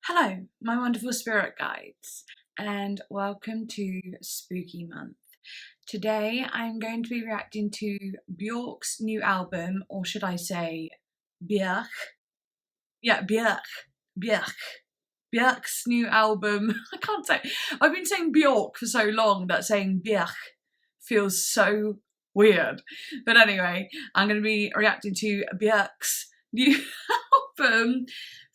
Hello, my wonderful spirit guides, and welcome to Spooky Month. Today I'm going to be reacting to BJORK's new album, or should I say BJORK? Yeah, BJORK's new album. I can't say. I've been saying BJORK for so long that saying BJORK feels so weird. But anyway, I'm going to be reacting to BJORK's new album,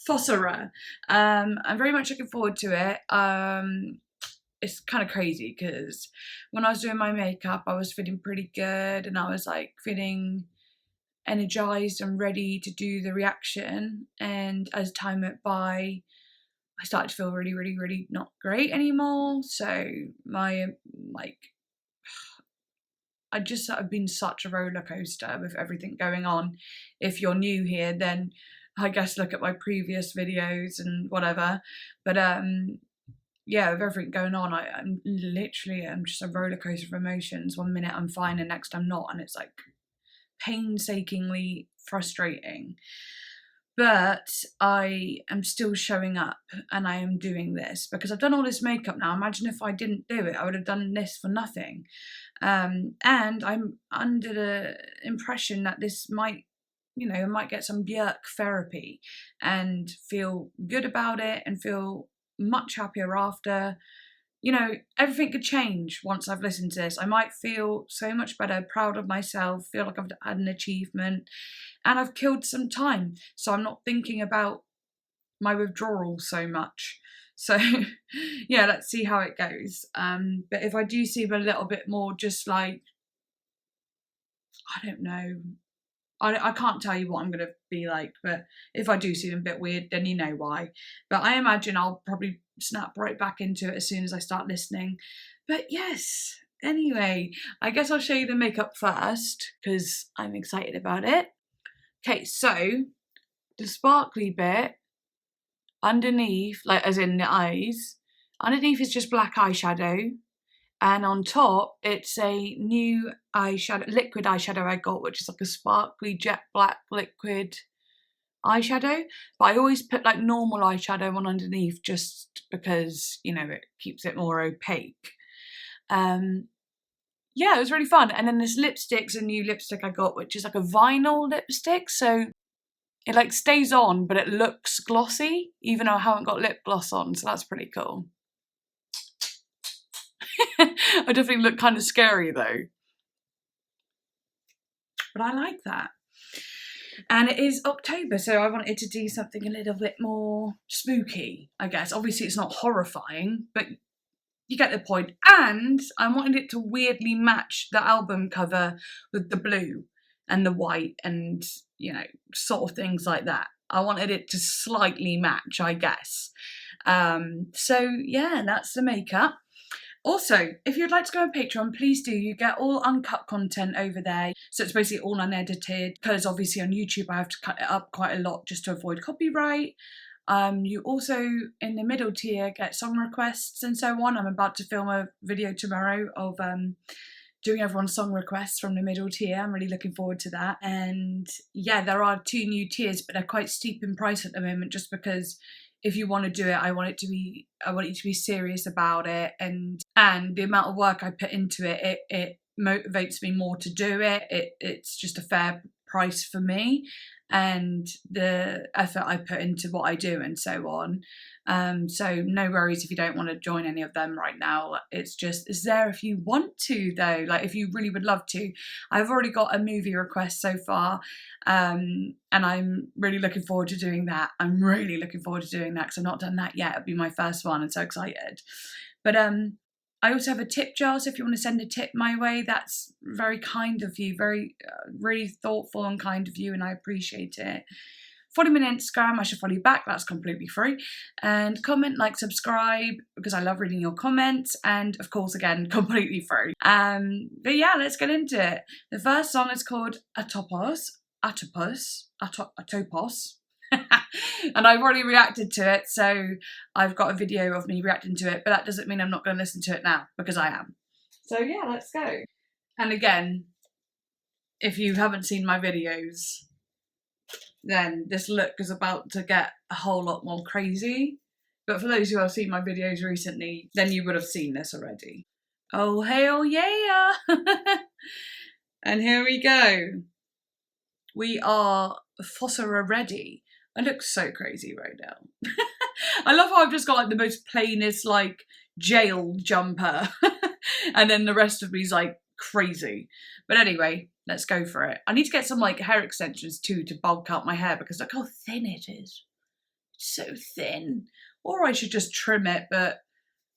Fossora. I'm very much looking forward to it. It's kind of crazy because when I was doing my makeup, I was feeling pretty good and I was like feeling energized and ready to do the reaction. And as time went by, I started to feel really not great anymore. So I've been such a roller coaster with everything going on. If you're new here, then I guess look at my previous videos and whatever. But yeah, with everything going on, I'm just a roller coaster of emotions. One minute I'm fine and next I'm not, and it's like painstakingly frustrating. But I am still showing up and I am doing this because I've done all this makeup now. Imagine if I didn't do it, I would have done this for nothing. And I'm under the impression that this might, I might get some BJORK therapy and feel good about it and feel much happier after. Everything could change once I've listened to this. I might feel so much better, proud of myself, feel like I've had an achievement, and I've killed some time. So I'm not thinking about my withdrawal so much. So yeah, let's see how it goes. But if I do seem a little bit more just like, I don't know, I can't tell you what I'm going to be like, but if I do seem a bit weird, then you know why. But I imagine I'll probably snap right back into it as soon as I start listening. But yes, anyway, I guess I'll show you the makeup first, because I'm excited about it. Okay, so the sparkly bit underneath, like as in the eyes, underneath is just black eyeshadow. And on top, it's a new liquid eyeshadow I got, which is like a sparkly jet black liquid eyeshadow. But I always put like normal eyeshadow on underneath just because, it keeps it more opaque. Yeah, it was really fun. And then this lipstick's a new lipstick I got, which is like a vinyl lipstick. So it like stays on, but it looks glossy, even though I haven't got lip gloss on. So that's pretty cool. I definitely look kind of scary though. But I like that. And it is October, so I wanted to do something a little bit more spooky, I guess. Obviously it's not horrifying, but you get the point. And I wanted it to weirdly match the album cover with the blue and the white and, sort of things like that. I wanted it to slightly match, I guess. So yeah, that's the makeup. Also, if you'd like to go on Patreon, please do. You get all uncut content over there. So it's basically all unedited, because obviously on YouTube I have to cut it up quite a lot just to avoid copyright. You also, in the middle tier, get song requests and so on. I'm about to film a video tomorrow of doing everyone's song requests from the middle tier. I'm really looking forward to that. And yeah, there are 2 new tiers, but they're quite steep in price at the moment, just because if you want to do it, I want you to be serious about it, and the amount of work I put into it, it motivates me more to do it. It's just a fair price for me, and the effort I put into what I do and so on. So no worries if you don't want to join any of them right now. It's there if you want to though, like if you really would love to. I've already got a movie request so far, and I'm really looking forward to doing that. Because I've not done that yet. It'll be my first one. I'm so excited. But I also have a tip jar, so if you want to send a tip my way, that's very kind of you, very really thoughtful and kind of you, and I appreciate it. Follow me on Instagram, I should follow you back, that's completely free. And comment, like, subscribe, because I love reading your comments, and of course, again, completely free. But yeah, let's get into it. The first song is called Atopos. And I've already reacted to it, so I've got a video of me reacting to it, but that doesn't mean I'm not going to listen to it now, because I am. So yeah, let's go. And again, if you haven't seen my videos, then this look is about to get a whole lot more crazy. But for those who have seen my videos recently, then you would have seen this already. Oh, hell yeah! And here we go. We are Fossora ready. I look so crazy right now. I love how I've just got like the most plainest like jail jumper. And then the rest of me's like crazy. But anyway, let's go for it. I need to get some like hair extensions too to bulk up my hair because look how thin it is. It's so thin. Or I should just trim it, but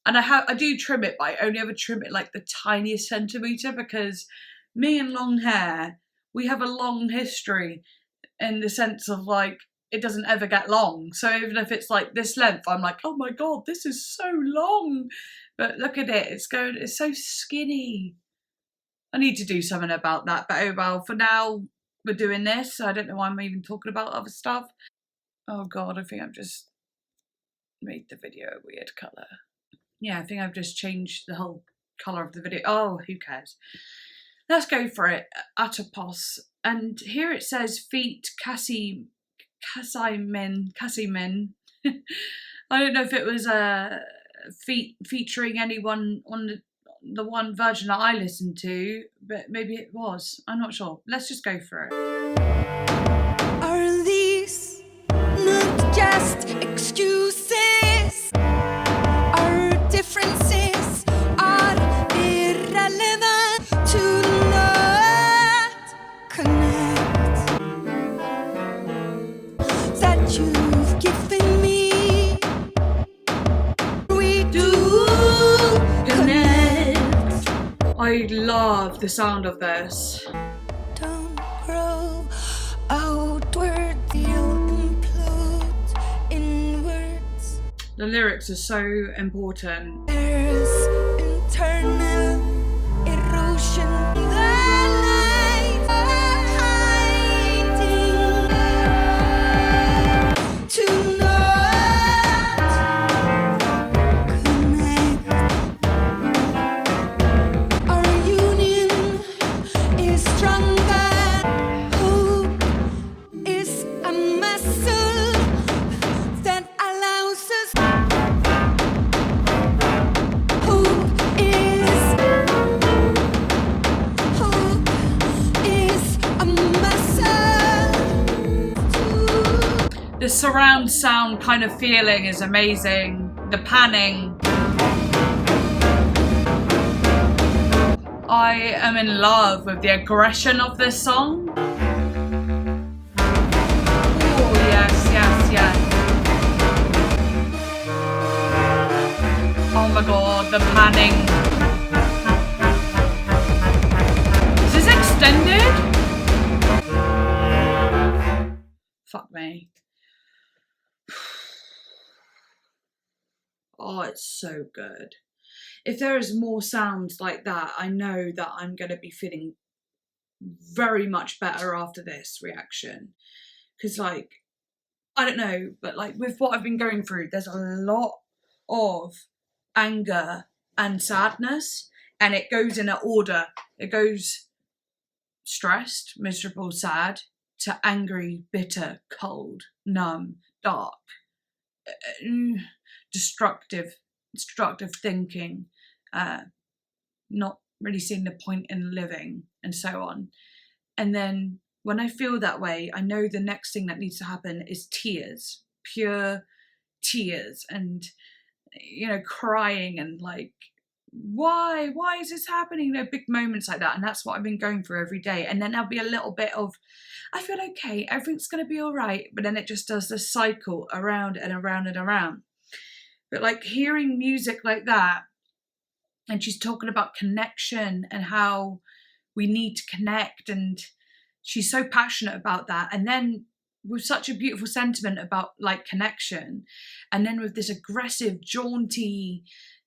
and I do trim it, but I only ever trim it like the tiniest centimetre because me and long hair, we have a long history in the sense of like it doesn't ever get long. So even if it's like this length, I'm like, oh my god, this is so long. But look at it, it's so skinny. I need to do something about that. But oh well, for now, we're doing this. I don't know why I'm even talking about other stuff. Oh god, I think I've just made the video a weird colour. Yeah, I think I've just changed the whole colour of the video. Oh, who cares? Let's go for it. Atopos. And here it says feet Cassimen. I don't know if it was featuring anyone on the one version that I listened to, but maybe it was. I'm not sure. Let's just go for it. Are these not just excuses? Our differences are irrelevant to not connect. That you've given me, we do connect. I love the sound of this. Don't grow outward, they'll implode inwards. The lyrics are so important. There's internal erosion. The lights are hiding to not connect. Our union is stronger. Hope is a muscle that allows us. Hope is a muscle. The surround sound kind of feeling is amazing. The panning. I am in love with the aggression of this song. Oh, yes, yes, yes. Oh my god, the panning. Is this extended? Fuck me. Oh, it's so good. If there is more sounds like that, I know that I'm going to be feeling very much better after this reaction. Because, like, I don't know, but, like, with what I've been going through, there's a lot of anger and sadness. And it goes in an order. It goes stressed, miserable, sad, to angry, bitter, cold, numb, dark, destructive thinking, not really seeing the point in living, and so on. And then when I feel that way, I know the next thing that needs to happen is tears, pure tears, and, you know, crying and like, why is this happening? You know, big moments like that. And that's what I've been going through every day. And then there'll be a little bit of, I feel okay, everything's going to be all right. But then it just does this cycle around and around and around. But like hearing music like that, and she's talking about connection and how we need to connect, and she's so passionate about that. And then with such a beautiful sentiment about like connection, and then with this aggressive, jaunty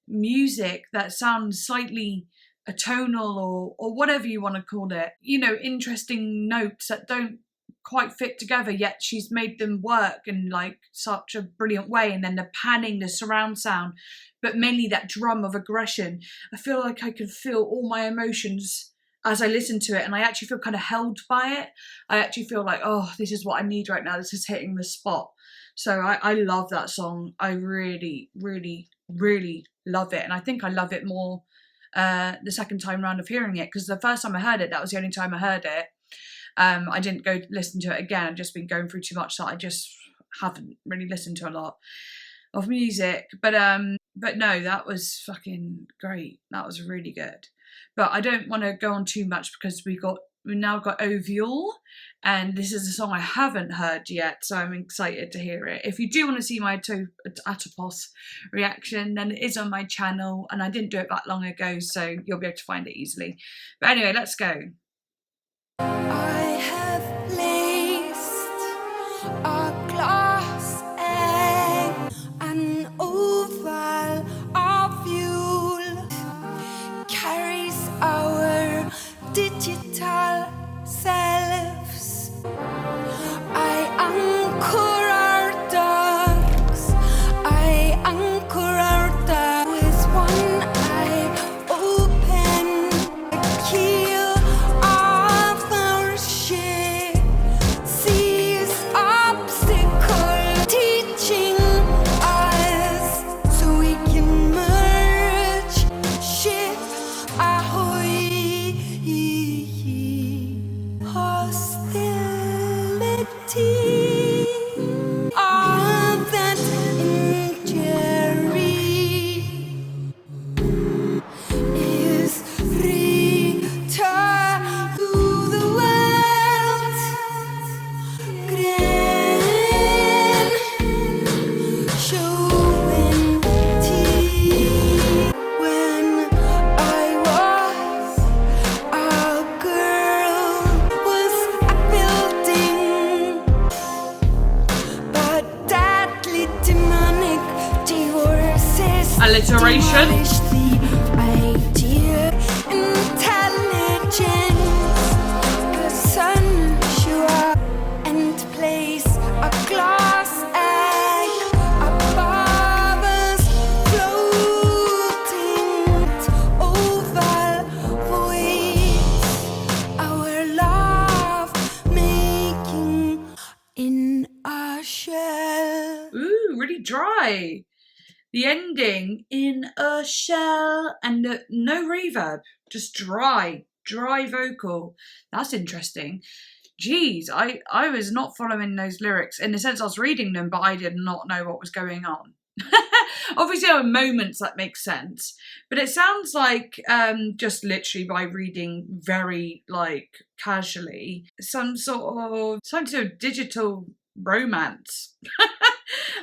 music that sounds slightly atonal or whatever you want to call it, you know, interesting notes that don't quite fit together, yet she's made them work in like such a brilliant way. And then the panning, the surround sound, but mainly that drum of aggression. I feel like I can feel all my emotions as I listen to it, and I actually feel kind of held by it. I actually feel like, oh, this is what I need right now. This is hitting the spot. So I love that song. I really, really, really love it. And I think I love it more the second time round of hearing it, because the first time I heard it, that was the only time I heard it. I didn't go listen to it again. I've just been going through too much that I just haven't really listened to a lot of music. But no, that was fucking great. That was really good. But I don't want to go on too much because we've now got Ovule, and this is a song I haven't heard yet, so I'm excited to hear it. If you do want to see my Atopos reaction, then it is on my channel, and I didn't do it that long ago, so you'll be able to find it easily. But anyway, let's go. I have placed a glass egg, an oval ovule carries our digital selves. I anchor our dogs. I anchor our dogs with one eye open. The keel of our ship sees obstacles, teaching us so we can merge. Ship ahoy, hostility of that injury is return to the world. Grand showing teeth. When I was a girl, was a building, but deadly demonic divorces Alliteration. demolish the idea. Intelligence, the sensual, and place a glass egg above us, floating oval voids, our love making in a shell. Ooh, really dry. The ending in a shell, and no reverb, just dry vocal. That's interesting. Jeez, I was not following those lyrics in the sense I was reading them, but I did not know what was going on. Obviously there are moments that make sense, but it sounds like just literally by reading very like casually some sort of digital romance.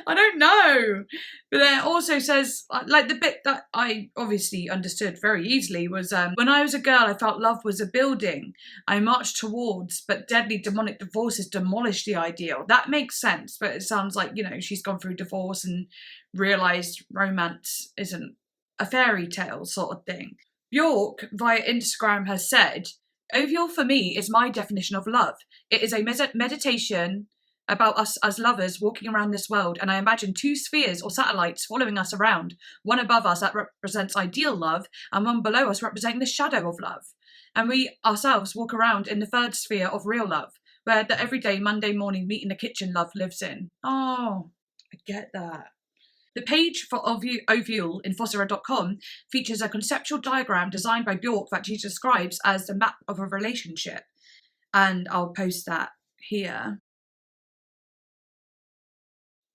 I don't know. But then it also says, like the bit that I obviously understood very easily was, when I was a girl, I felt love was a building I marched towards, but deadly demonic divorces demolished the ideal. That makes sense, but it sounds like, you know, she's gone through divorce and realised romance isn't a fairy tale sort of thing. BJORK via Instagram has said, Ovule for me is my definition of love. It is a meditation about us as lovers walking around this world, and I imagine two spheres or satellites following us around, one above us that represents ideal love, and one below us representing the shadow of love. And we ourselves walk around in the third sphere of real love, where the everyday Monday morning meet in the kitchen love lives in. Oh, I get that. The page for Ovule in Fossora.com features a conceptual diagram designed by BJORK that she describes as the map of a relationship. And I'll post that here.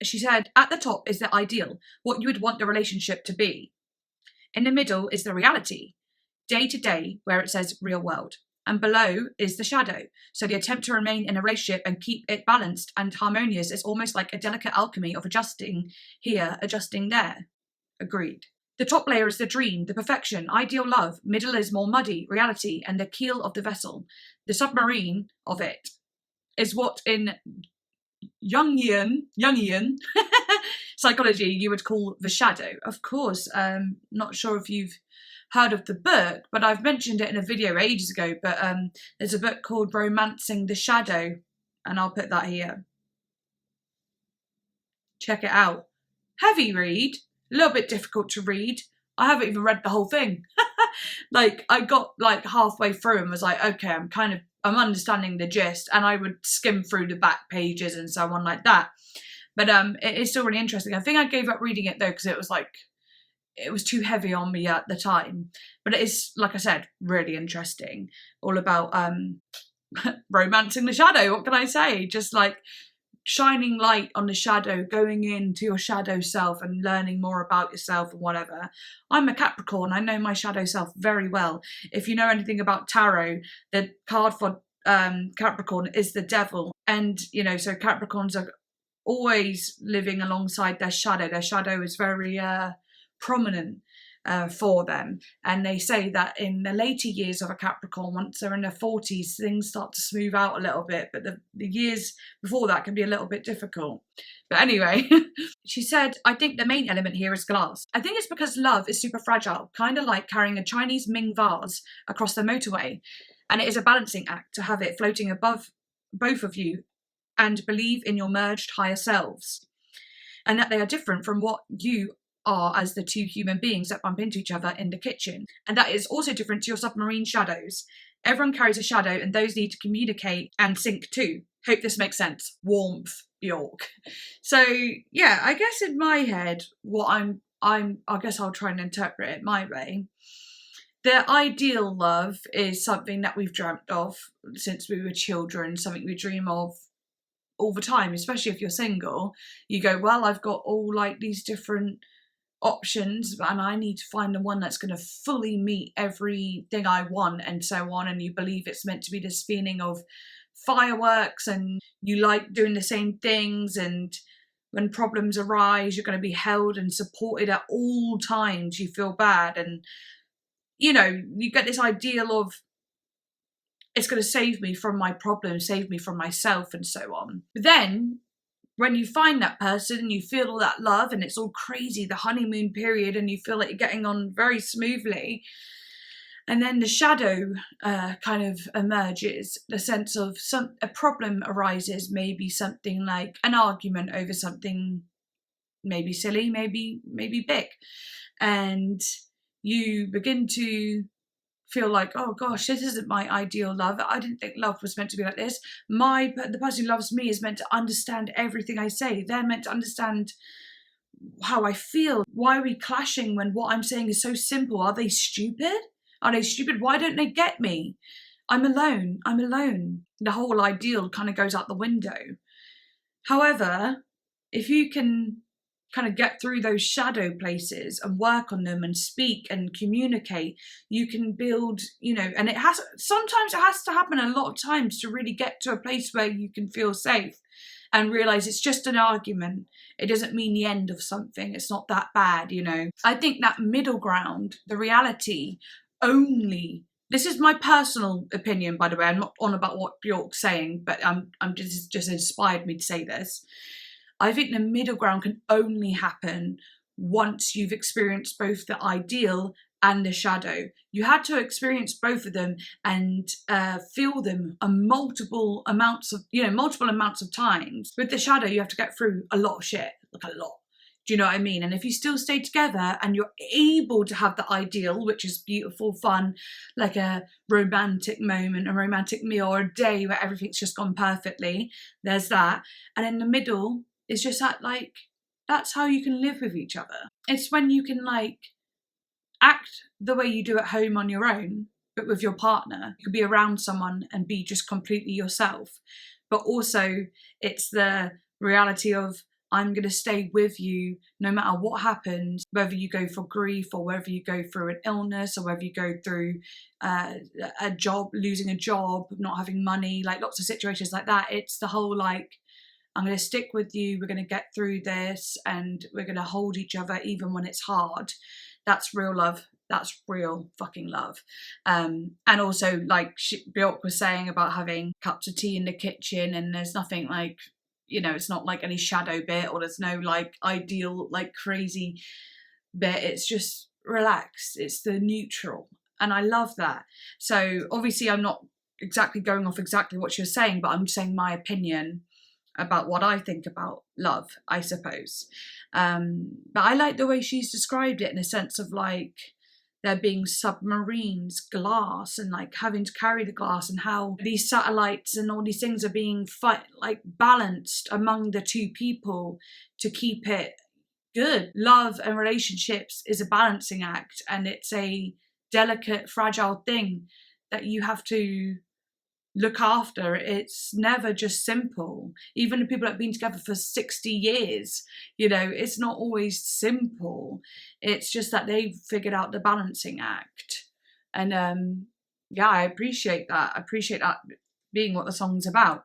She said, at the top is the ideal, what you would want the relationship to be. In the middle is the reality, day to day, where it says real world. And below is the shadow. So the attempt to remain in a relationship and keep it balanced and harmonious is almost like a delicate alchemy of adjusting here, adjusting there. Agreed. The top layer is the dream, the perfection, ideal love. Middle is more muddy, reality, and the keel of the vessel. The submarine of it is what in Jungian psychology you would call the shadow. Of course, not sure if you've heard of the book, but I've mentioned it in a video ages ago, but there's a book called Romancing the Shadow, and I'll put that here. Check it out. Heavy read, a little bit difficult to read. I haven't even read the whole thing. Like, I got like halfway through and was like, okay, I'm understanding the gist, and I would skim through the back pages and so on like that. But it is still really interesting. I think I gave up reading it though because it was too heavy on me at the time. But it is, like I said, really interesting. All about romancing the shadow. What can I say? Just like shining light on the shadow, going into your shadow self and learning more about yourself and whatever. I'm a Capricorn. I know my shadow self very well. If you know anything about tarot, the card for Capricorn is the devil. And, you know, so Capricorns are always living alongside their shadow. Their shadow is very prominent for them, and they say that in the later years of a Capricorn, once they're in their 40s, things start to smooth out a little bit, but the years before that can be a little bit difficult. But anyway, she said, I think the main element here is glass. I think it's because love is super fragile, kind of like carrying a Chinese Ming vase across the motorway, and it is a balancing act to have it floating above both of you and believe in your merged higher selves, and that they are different from what you are as the two human beings that bump into each other in the kitchen. And that is also different to your submarine shadows. Everyone carries a shadow and those need to communicate and sync too. Hope this makes sense. Warmth, BJORK. So yeah, I guess in my head, what I guess I'll try and interpret it my way. The ideal love is something that we've dreamt of since we were children, something we dream of all the time, especially if you're single. You go, well, I've got all like these different options and I need to find the one that's going to fully meet everything I want and so on, and you believe it's meant to be this feeling of fireworks and you like doing the same things, and when problems arise you're going to be held and supported at all times. You feel bad and, you know, you get this ideal of it's going to save me from my problems, save me from myself and so on. But then when you find that person and you feel all that love and it's all crazy, the honeymoon period, and you feel like you're getting on very smoothly, and then the shadow kind of emerges, the sense of a problem arises, maybe something like an argument over something maybe silly, maybe big, and you begin to feel like, oh gosh, this isn't my ideal love. I didn't think love was meant to be like this. The person who loves me is meant to understand everything I say. They're meant to understand how I feel. Why are we clashing when what I'm saying is so simple? Are they stupid? Are they stupid? Why don't they get me? I'm alone. I'm alone. The whole ideal kind of goes out the window. However, if you can kind of get through those shadow places and work on them and speak and communicate, you can build, you know, and sometimes it has to happen a lot of times to really get to a place where you can feel safe and realize it's just an argument. It doesn't mean the end of something. It's not that bad, you know. I think that middle ground, the reality only, this is my personal opinion, by the way, I'm not on about what BJORK's saying, but I'm just inspired me to say this. I think the middle ground can only happen once you've experienced both the ideal and the shadow. You had to experience both of them and feel them multiple amounts of times. With the shadow, you have to get through a lot of shit, like a lot. Do you know what I mean? And if you still stay together and you're able to have the ideal, which is beautiful, fun, like a romantic moment, a romantic meal, or a day where everything's just gone perfectly, there's that. And in the middle, it's just that, like, that's how you can live with each other. It's when you can, like, act the way you do at home on your own, but with your partner. You can be around someone and be just completely yourself. But also, it's the reality of, I'm going to stay with you no matter what happens, whether you go for grief or whether you go through an illness or whether you go through a job, losing a job, not having money, like lots of situations like that. It's the whole, like, I'm going to stick with you, we're going to get through this, and we're going to hold each other even when it's hard. That's real love. That's real fucking love. And also, like BJORK was saying about having cups of tea in the kitchen, and there's nothing like, you know, it's not like any shadow bit, or there's no like ideal, like crazy bit. It's just relaxed. It's the neutral. And I love that. So obviously I'm not exactly going off exactly what she was saying, but I'm saying my opinion about what I think about love, I suppose. But I like the way she's described it in a sense of like, there being submarines, glass, and like having to carry the glass, and how these satellites and all these things are being balanced among the two people to keep it good. Love and relationships is a balancing act, and it's a delicate, fragile thing that you have to look after. It's never just simple. Even the people that have been together for 60 years, you know, it's not always simple. It's just that they've figured out the balancing act. And yeah, I appreciate that. I appreciate that being what the song's about.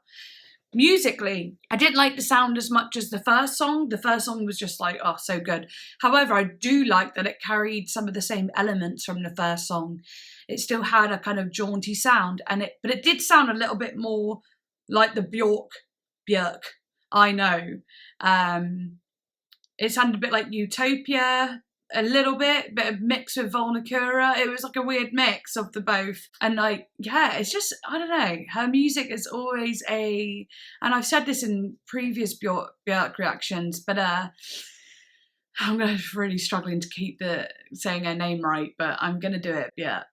Musically, I didn't like the sound as much as the first song. The first song was just like, oh, so good. However, I do like that it carried some of the same elements from the first song. It still had a kind of jaunty sound, but it did sound a little bit more like the BJORK. I know. It sounded a bit like Utopia, a little bit of mix with Volnakura. It was like a weird mix of the both. And like, yeah, it's just, I don't know. Her music is always and I've said this in previous BJORK reactions, but I'm really struggling to keep saying her name right, but I'm going to do it. BJORK.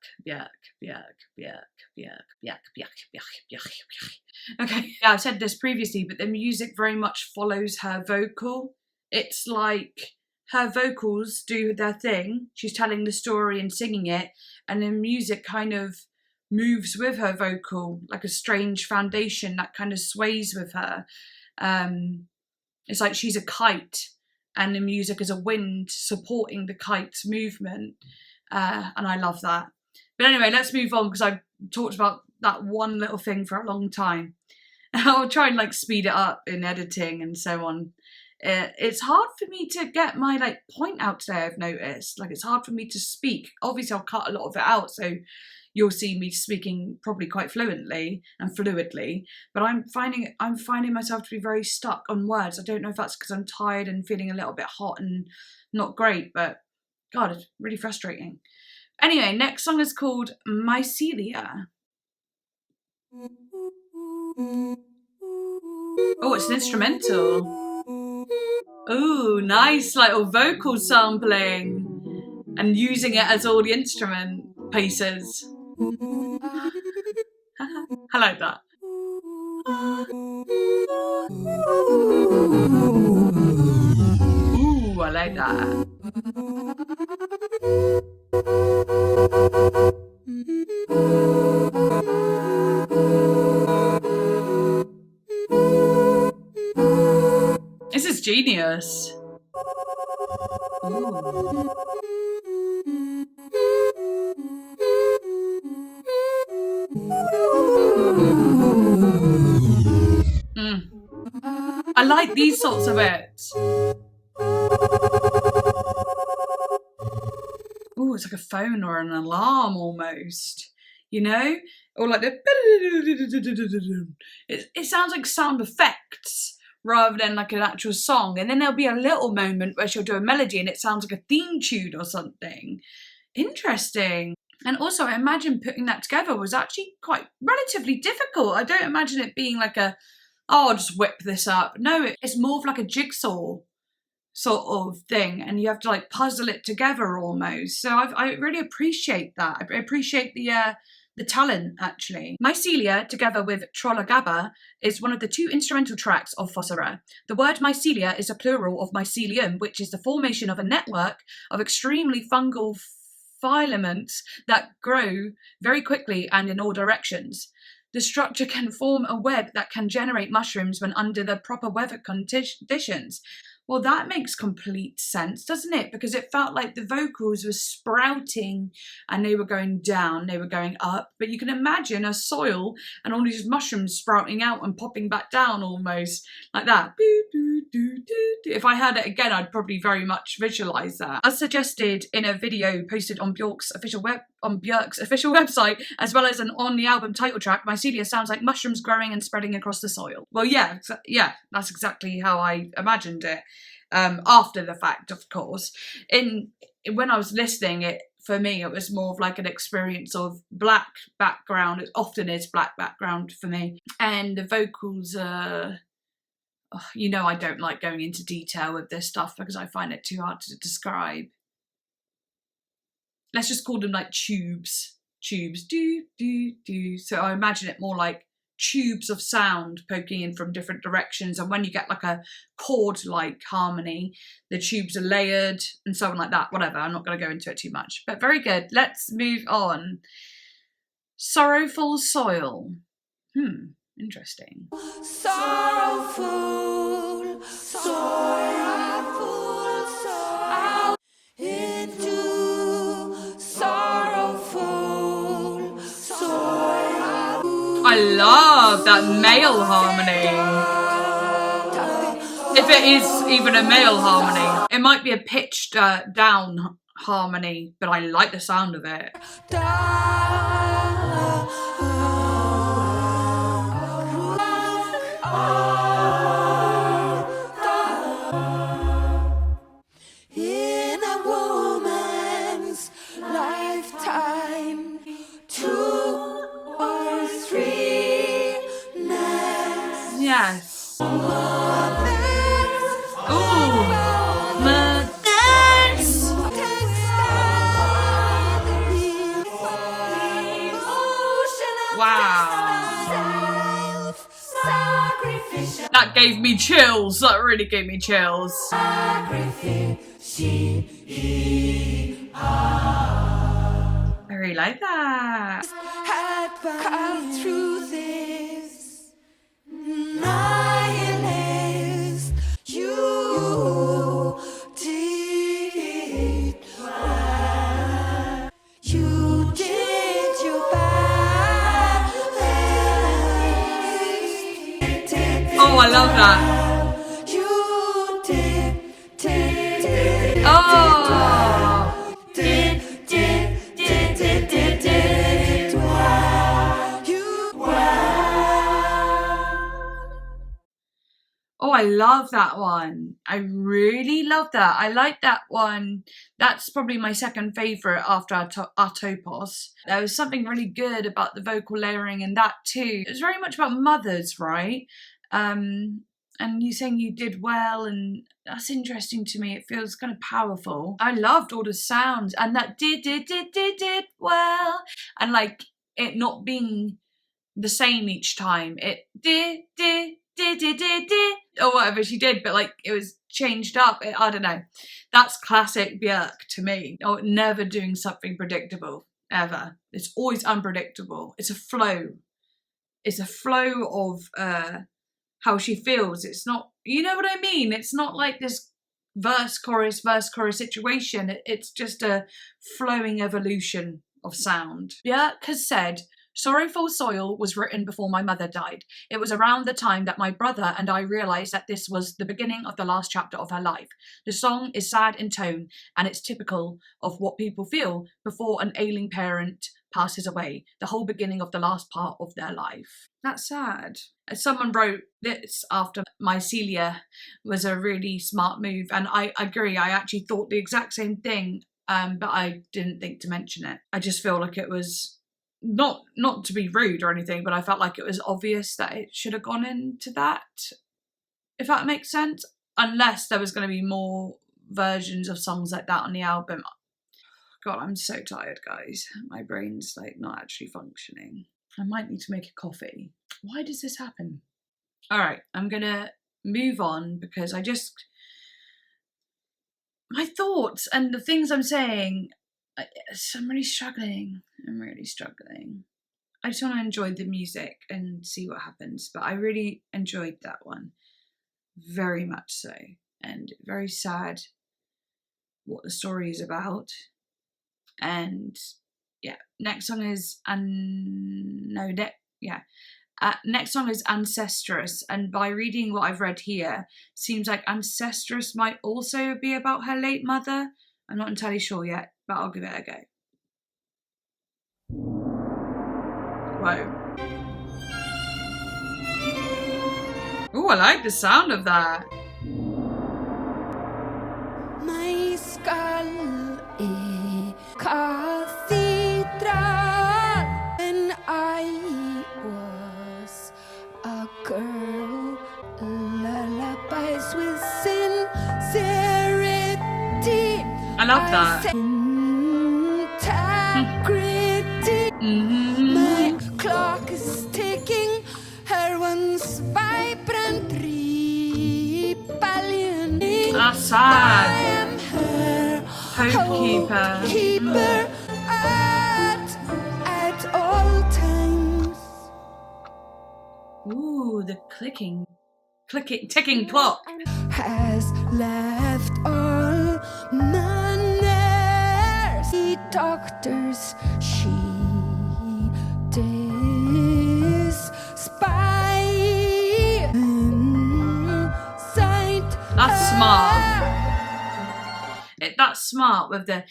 Okay, yeah, I've said this previously, but the music very much follows her vocal. It's like her vocals do their thing. She's telling the story and singing it, and the music kind of moves with her vocal, like a strange foundation that kind of sways with her. It's like she's a kite, and the music is a wind supporting the kite's movement. And I love that. But anyway, let's move on, because I've talked about that one little thing for a long time. I'll try and like speed it up in editing and so on. It's hard for me to get my like point out today, I've noticed. Like, it's hard for me to speak. Obviously, I'll cut a lot of it out, so you'll see me speaking probably quite fluently and fluidly, but I'm finding myself to be very stuck on words. I don't know if that's because I'm tired and feeling a little bit hot and not great, but God, it's really frustrating. Anyway, next song is called Mycelia. Oh, it's an instrumental. Ooh, nice little vocal sampling and using it as all the instrument pieces. I like that. Ooh, I like that. This is genius. Ooh. I like these sorts of bits. Oh, it's like a phone or an alarm almost, you know? Or like the... It sounds like sound effects rather than like an actual song. And then there'll be a little moment where she'll do a melody and it sounds like a theme tune or something. Interesting. And also, I imagine putting that together was actually quite relatively difficult. I don't imagine it being like oh, I'll just whip this up. No, it's more of like a jigsaw sort of thing, and you have to like puzzle it together almost. So I really appreciate that. I appreciate the talent, actually. Mycelia, together with Trölla-Gabba, is one of the two instrumental tracks of Fossora. The word mycelia is a plural of mycelium, which is the formation of a network of extremely fungal filaments that grow very quickly and in all directions. The structure can form a web that can generate mushrooms when under the proper weather conditions. Well, that makes complete sense, doesn't it? Because it felt like the vocals were sprouting and they were going down, they were going up. But you can imagine a soil and all these mushrooms sprouting out and popping back down almost like that. If I heard it again, I'd probably very much visualise that. As suggested in a video posted on BJORK's official website, as well as on the album title track, Mycelia sounds like mushrooms growing and spreading across the soil. Well, yeah, that's exactly how I imagined it. After the fact, of course. When I was listening, for me, it was more of like an experience of black background. It often is black background for me. And the vocals, I don't like going into detail with this stuff because I find it too hard to describe. let's just call them like tubes. Tubes, do, do, do. So I imagine it more like tubes of sound poking in from different directions, and when you get like a chord-like harmony, the tubes are layered and so on like that. Whatever, I'm not going to go into it too much, but very good. Let's move on. Sorrowful Soil. Interesting. Sorrowful soil into sorrowful soil. I love that male harmony. If it is even a male harmony. It might be a pitched down harmony, but I like the sound of it. In a woman's lifetime, 2 or 3 nests. Yes. That gave me chills. That really gave me chills. I really like that. Had come through this nihilist. You did well. You did your best. Oh, I love that. You did Oh. Oh, I love that one. I really love that. I like that one. That's probably my second favourite after Atopos. There was something really good about the vocal layering in that too. It was very much about mothers, right? And you saying you did well, and that's interesting to me. It feels kind of powerful. I loved all the sounds, and that did well, and like it not being the same each time. It did or whatever she did, but like it was changed up. I don't know. That's classic BJORK to me. Oh, never doing something predictable ever. It's always unpredictable. It's a flow. It's a flow of how she feels. It's not, you know what I mean? It's not like this verse chorus situation. It's just a flowing evolution of sound. BJORK has said, Sorrowful Soil was written before my mother died. It was around the time that my brother and I realised that this was the beginning of the last chapter of her life. The song is sad in tone, and it's typical of what people feel before an ailing parent passes away, the whole beginning of the last part of their life. That's sad. Someone wrote this after Mycelia was a really smart move, and I agree. I actually thought the exact same thing, but I didn't think to mention it. I just feel like it was not to be rude or anything, but I felt like it was obvious that it should have gone into that, if that makes sense, unless there was going to be more versions of songs like that on the album. God, I'm so tired, guys. My brain's like not actually functioning. I might need to make a coffee. Why does this happen? All right, I'm gonna move on because my thoughts and the things I'm saying, I'm really struggling. I just want to enjoy the music and see what happens. But I really enjoyed that one. Very much so. And very sad what the story is about. And yeah, next song is next song is Ancestress, and by reading what I've read here, seems like Ancestress might also be about her late mother. I'm not entirely sure yet, but I'll give it a go. Whoa. Oh, I like the sound of that. My skull a cathedral, and I was a girl. Lullabies with sincerity. I love that. integrity. My clock is ticking, her once vibrant rebellion. That's sad. I am her Hopekeeper. at all times. Ooh, the ticking clock. Has left all manners. The doctors she despise. That's smart. That's smart with the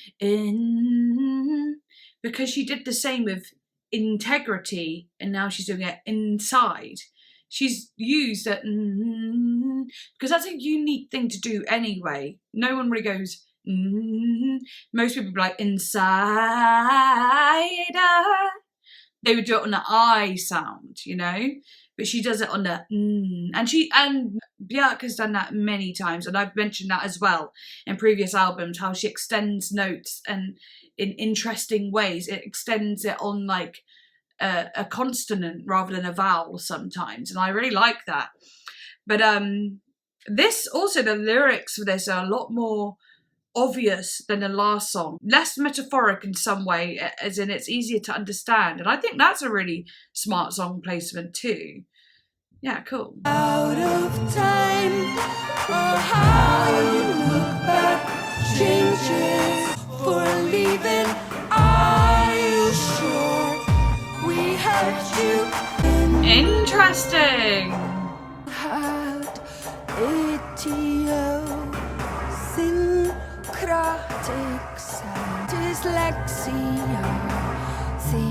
because she did the same with integrity, and now she's doing it inside. She's used that because that's a unique thing to do anyway. No one really goes most people be like inside. They would do it on the I sound, you know, but she does it on the and BJORK has done that many times, and I've mentioned that as well in previous albums, how she extends notes and in interesting ways. It extends it on like a consonant rather than a vowel sometimes, and I really like that. But this also, the lyrics for this are a lot more obvious than the last song, less metaphoric in some way, as in it's easier to understand, and I think that's a really smart song placement too. Yeah, cool. Out of time, or how you look back changes for leaving. Are you sure we hurt you? Interesting. Had idiosyncratic sound. Dyslexia, the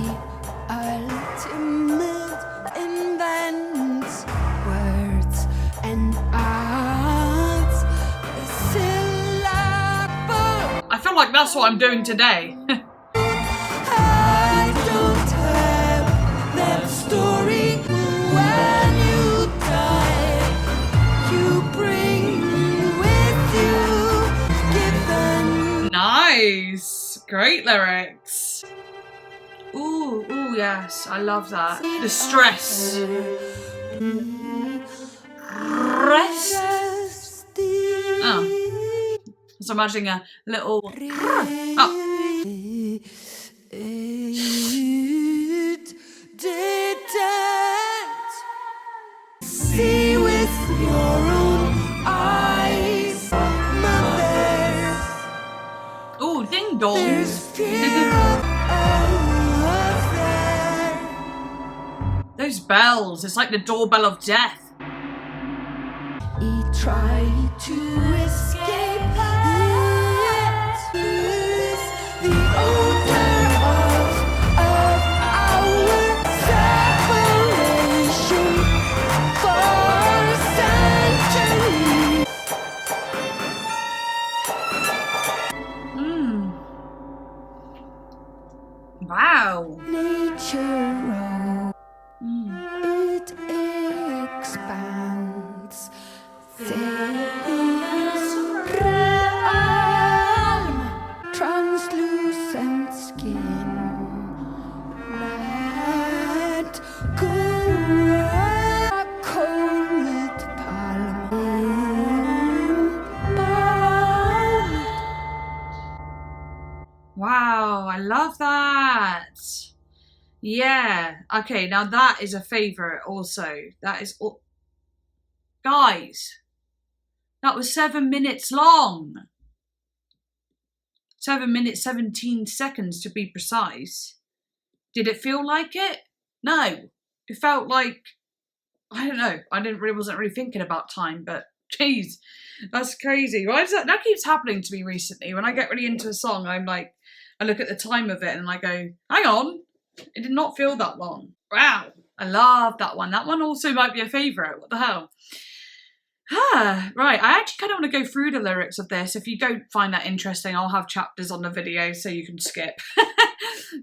ultimate invents words and adds a syllable. I feel like that's what I'm doing today. I don't have that story. When you die, you bring with you given. Nice. Great lyrics. Ooh, yes, I love that. The stress. Rest. Oh. I was imagining a little. Oh. It didn't see with your own eyes, mother. Ooh, ding dong. There's fear of there. Those bells. It's like the doorbell of death. He tried to escape, yet lose the odor of our separation for centuries. Wow. Nature it expands. Realm, translucent skin, mad cold palm, bound. Wow, I love that. Yeah. Okay, now that is a favourite also. That is all. Guys, that was 7 minutes long. 7 minutes, 17 seconds to be precise. Did it feel like it? No. It felt like, I don't know. I wasn't really thinking about time, but geez, that's crazy. Why does that keeps happening to me recently? When I get really into a song, I'm like, I look at the time of it and I go, hang on, it did not feel that long. Wow, I love that one. That one also might be a favourite. What the hell? Right, I actually kind of want to go through the lyrics of this. If you don't find that interesting, I'll have chapters on the video so you can skip.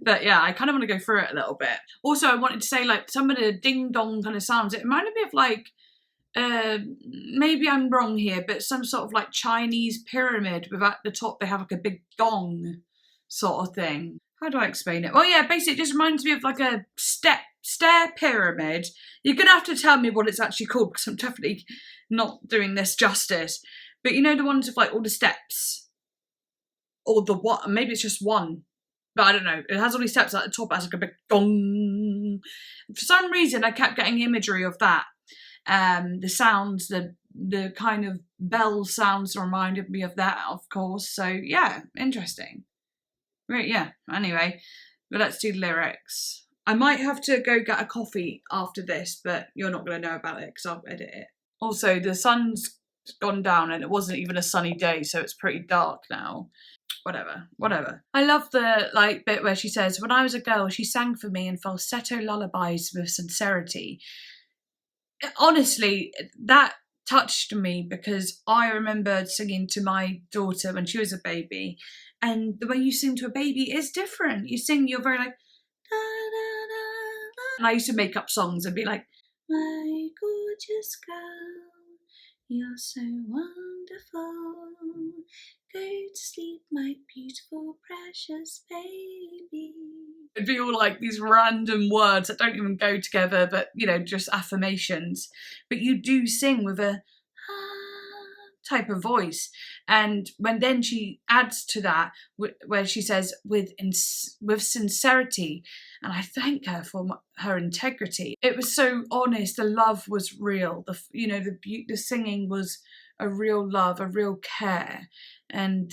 But yeah, I kind of want to go through it a little bit. Also, I wanted to say, like, some of the ding-dong kind of sounds, it reminded me of, like, maybe I'm wrong here, but some sort of, like, Chinese pyramid with at the top they have, like, a big gong sort of thing. how do I explain it? Well, yeah, basically it just reminds me of like a stair pyramid. You're going to have to tell me what it's actually called because I'm definitely not doing this justice. But you know the ones with like all the steps? Or the what? Maybe it's just one. But I don't know. It has all these steps at the top. It has like a big gong. For some reason, I kept getting imagery of that. The sounds, the kind of bell sounds reminded me of that, of course. So yeah, interesting. Right, yeah. Anyway, but let's do lyrics. I might have to go get a coffee after this, but you're not going to know about it because I'll edit it. Also, the sun's gone down and it wasn't even a sunny day, so it's pretty dark now. Whatever. I love the like bit where she says, "When I was a girl, she sang for me in falsetto lullabies with sincerity." Honestly, that touched me because I remember singing to my daughter when she was a baby, and the way you sing to a baby is different. You sing, you're very like, da, da, da, da. And I used to make up songs and be like, "My gorgeous girl, you're so wonderful. Go to sleep, my beautiful, precious baby." It'd be all like these random words that don't even go together, but, you know, just affirmations. But you do sing with a type of voice. And when then she adds to that, where she says, with sincerity, and I thank her for her integrity. It was so honest. The love was real. The singing was a real love, a real care. And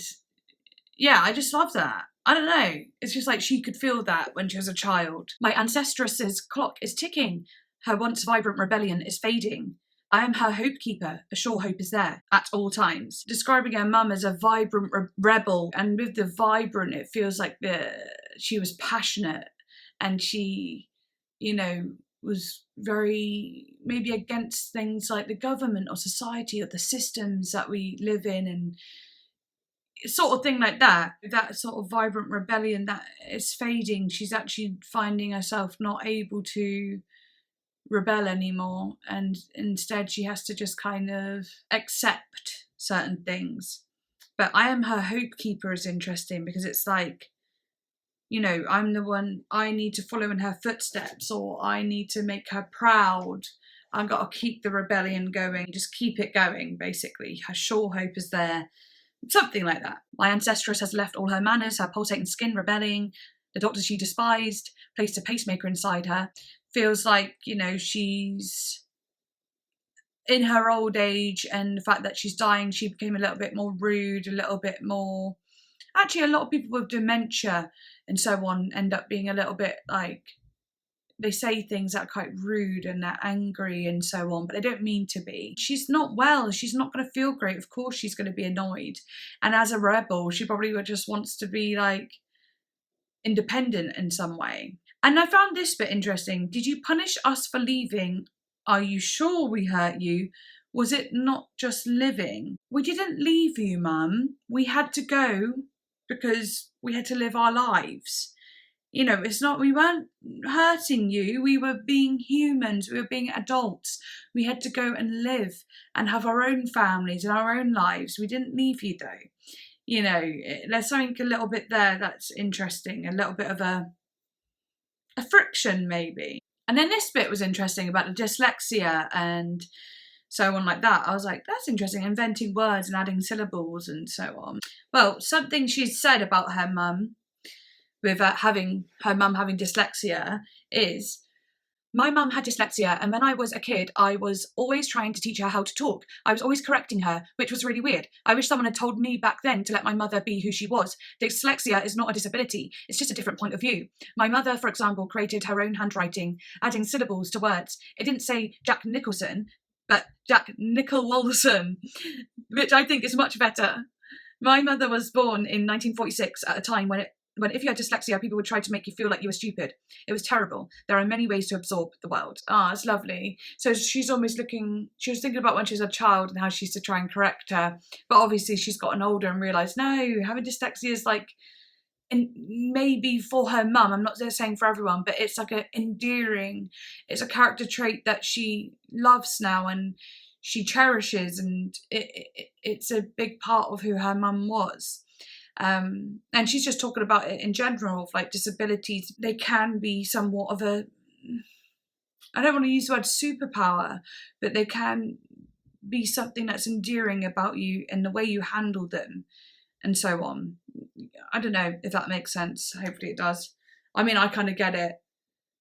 yeah, I just love that. I don't know. It's just like she could feel that when she was a child. My ancestress's clock is ticking. Her once vibrant rebellion is fading. I am her hope keeper. A sure hope is there at all times. Describing her mum as a vibrant rebel, and with the vibrant, it feels like she was passionate, and she, was very maybe against things like the government or society or the systems that we live in, and sort of thing like that. That sort of vibrant rebellion that is fading. She's actually finding herself not able to rebel anymore, and instead she has to just kind of accept certain things. But I am her hope keeper is interesting because it's like, I'm the one, I need to follow in her footsteps, or I need to make her proud. I've got to keep the rebellion going, just keep it going, basically. Her sure hope is there. Something like that. My ancestress has left all her manners, her pulsating skin rebelling. The doctor she despised placed a pacemaker inside her. Feels like, she's in her old age, and the fact that she's dying, she became a little bit more rude, a little bit more... Actually, a lot of people with dementia and so on end up being a little bit like... They say things that are quite rude and they're angry and so on, but they don't mean to be. She's not well. She's not going to feel great. Of course she's going to be annoyed. And as a rebel, she probably just wants to be like independent in some way. And I found this bit interesting. Did you punish us for leaving? Are you sure we hurt you? Was it not just living? We didn't leave you, Mum. We had to go because we had to live our lives. It's not, we weren't hurting you. We were being humans. We were being adults. We had to go and live and have our own families and our own lives. We didn't leave you though. There's something a little bit there that's interesting. A little bit of a friction maybe. And then this bit was interesting about the dyslexia and so on like that. I was like, that's interesting, inventing words and adding syllables and so on. Well, something she said about her mum, with having dyslexia, is, my mum had dyslexia, and when I was a kid, I was always trying to teach her how to talk. I was always correcting her, which was really weird. I wish someone had told me back then to let my mother be who she was. Dyslexia is not a disability, it's just a different point of view. My mother, for example, created her own handwriting, adding syllables to words. It didn't say Jack Nicholson, but Jack Nicholson, which I think is much better. My mother was born in 1946 at a time when if you had dyslexia, people would try to make you feel like you were stupid. It was terrible. There are many ways to absorb the world. It's lovely. So she was thinking about when she was a child and how she used to try and correct her. But obviously she's gotten older and realised, no, having dyslexia is like, and maybe for her mum, I'm not saying for everyone, but it's like it's a character trait that she loves now and she cherishes, and it's a big part of who her mum was. And she's just talking about it in general, of like disabilities. They can be somewhat of a, I don't want to use the word superpower, but they can be something that's endearing about you and the way you handle them and so on. I don't know if that makes sense. Hopefully it does. I mean, I kind of get it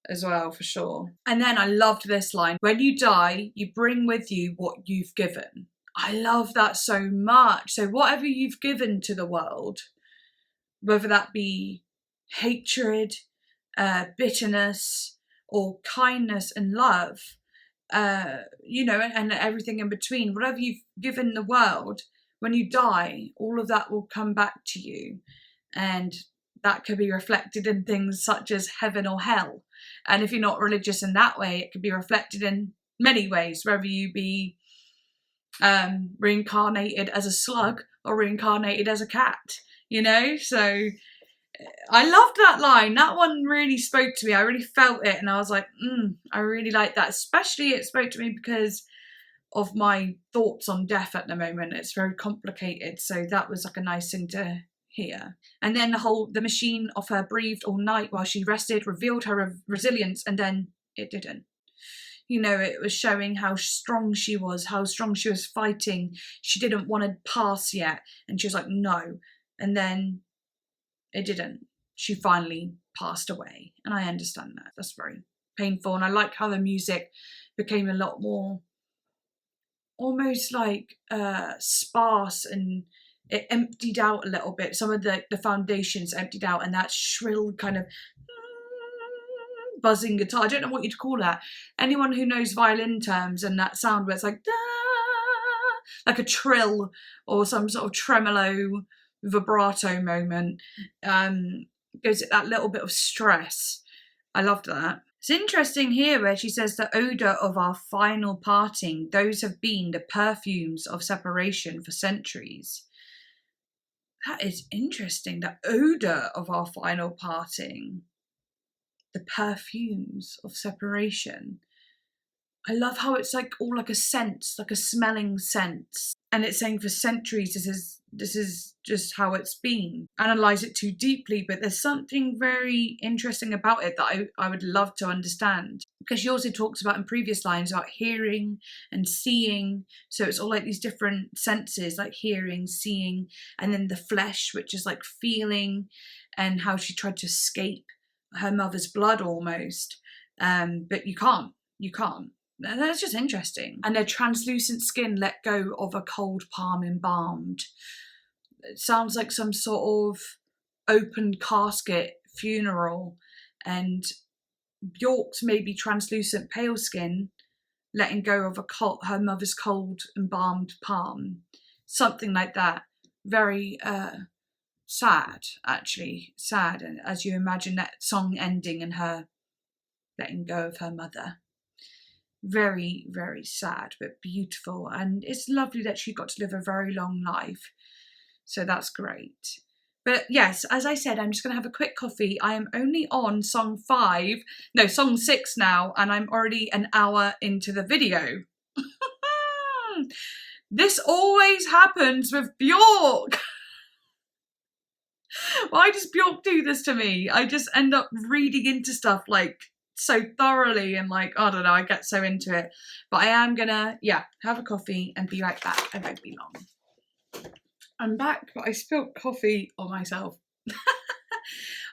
as well, for sure. And then I loved this line, when you die, you bring with you what you've given. I love that so much. So whatever you've given to the world, whether that be hatred, bitterness, or kindness and love, you know, and everything in between, whatever you've given the world, when you die, all of that will come back to you. And that could be reflected in things such as heaven or hell. And if you're not religious in that way, it could be reflected in many ways, whether you be reincarnated as a slug or reincarnated as a cat, you know? So I loved that line. That one really spoke to me. I really felt it, and I was like, I really like that. Especially it spoke to me because of my thoughts on death at the moment. It's very complicated, so that was like a nice thing to hear. And then the machine of her breathed all night while she rested, revealed her resilience, and then it didn't. You know, it was showing how strong she was fighting. She didn't want to pass yet, and she was like, no. And then it didn't. She finally passed away, and I understand that. That's very painful, and I like how the music became a lot more almost like sparse, and it emptied out a little bit. Some of the foundations emptied out, and that shrill kind of buzzing guitar, I don't know what you'd call that. Anyone who knows violin terms and that sound where it's like like a trill or some sort of tremolo vibrato moment, gives it that little bit of stress. I loved that. It's interesting here where she says the odour of our final parting, those have been the perfumes of separation for centuries. That is interesting, the odour of our final parting, the perfumes of separation. I love how it's like all like a scent, like a smelling sense. And it's saying for centuries, this is just how it's been. Analyse it too deeply, but there's something very interesting about it that I would love to understand. Because she also talks about in previous lines about hearing and seeing. So it's all like these different senses, like hearing, seeing, and then the flesh, which is like feeling, and how she tried to escape her mother's blood almost. But you can't. That's just interesting. And their translucent skin let go of a cold palm embalmed. It sounds like some sort of open casket funeral. And BJORK's maybe translucent pale skin letting go of her mother's cold embalmed palm. Something like that. Very sad, actually. Sad. And as you imagine that song ending and her letting go of her mother. Very, very sad, but beautiful. And it's lovely that she got to live a very long life. So that's great. But yes, as I said, I'm just going to have a quick coffee. I am only on song 6 now, and I'm already an hour into the video. This always happens with BJORK. Why does BJORK do this to me? I just end up reading into stuff like so thoroughly, and like, I don't know, I get so into it. But I am gonna, have a coffee and be right back. I won't be long. I'm back, but I spilt coffee on myself. I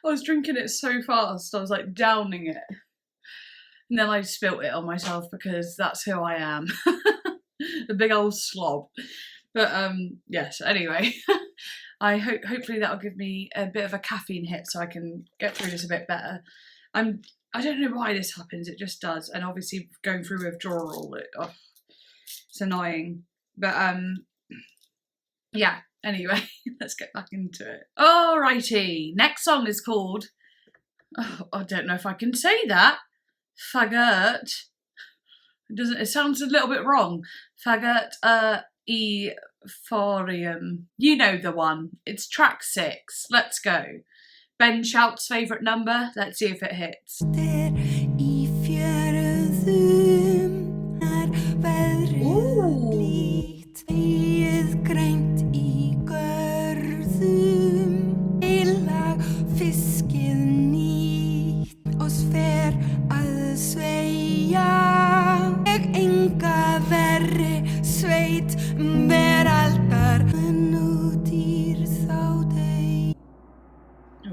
was drinking it so fast, I was like downing it. And then I spilt it on myself because that's who I am. A big old slob. But yes, anyway. Hopefully that'll give me a bit of a caffeine hit so I can get through this a bit better. I don't know why this happens, it just does. And obviously going through withdrawal, it's annoying. But anyway, let's get back into it. Alrighty, next song is called, I don't know if I can say that, Faggot. It sounds a little bit wrong. Faggot Euphorium. You know the one. It's track 6. Let's go. Ben Shout's favourite number. Let's see if it hits. Ooh.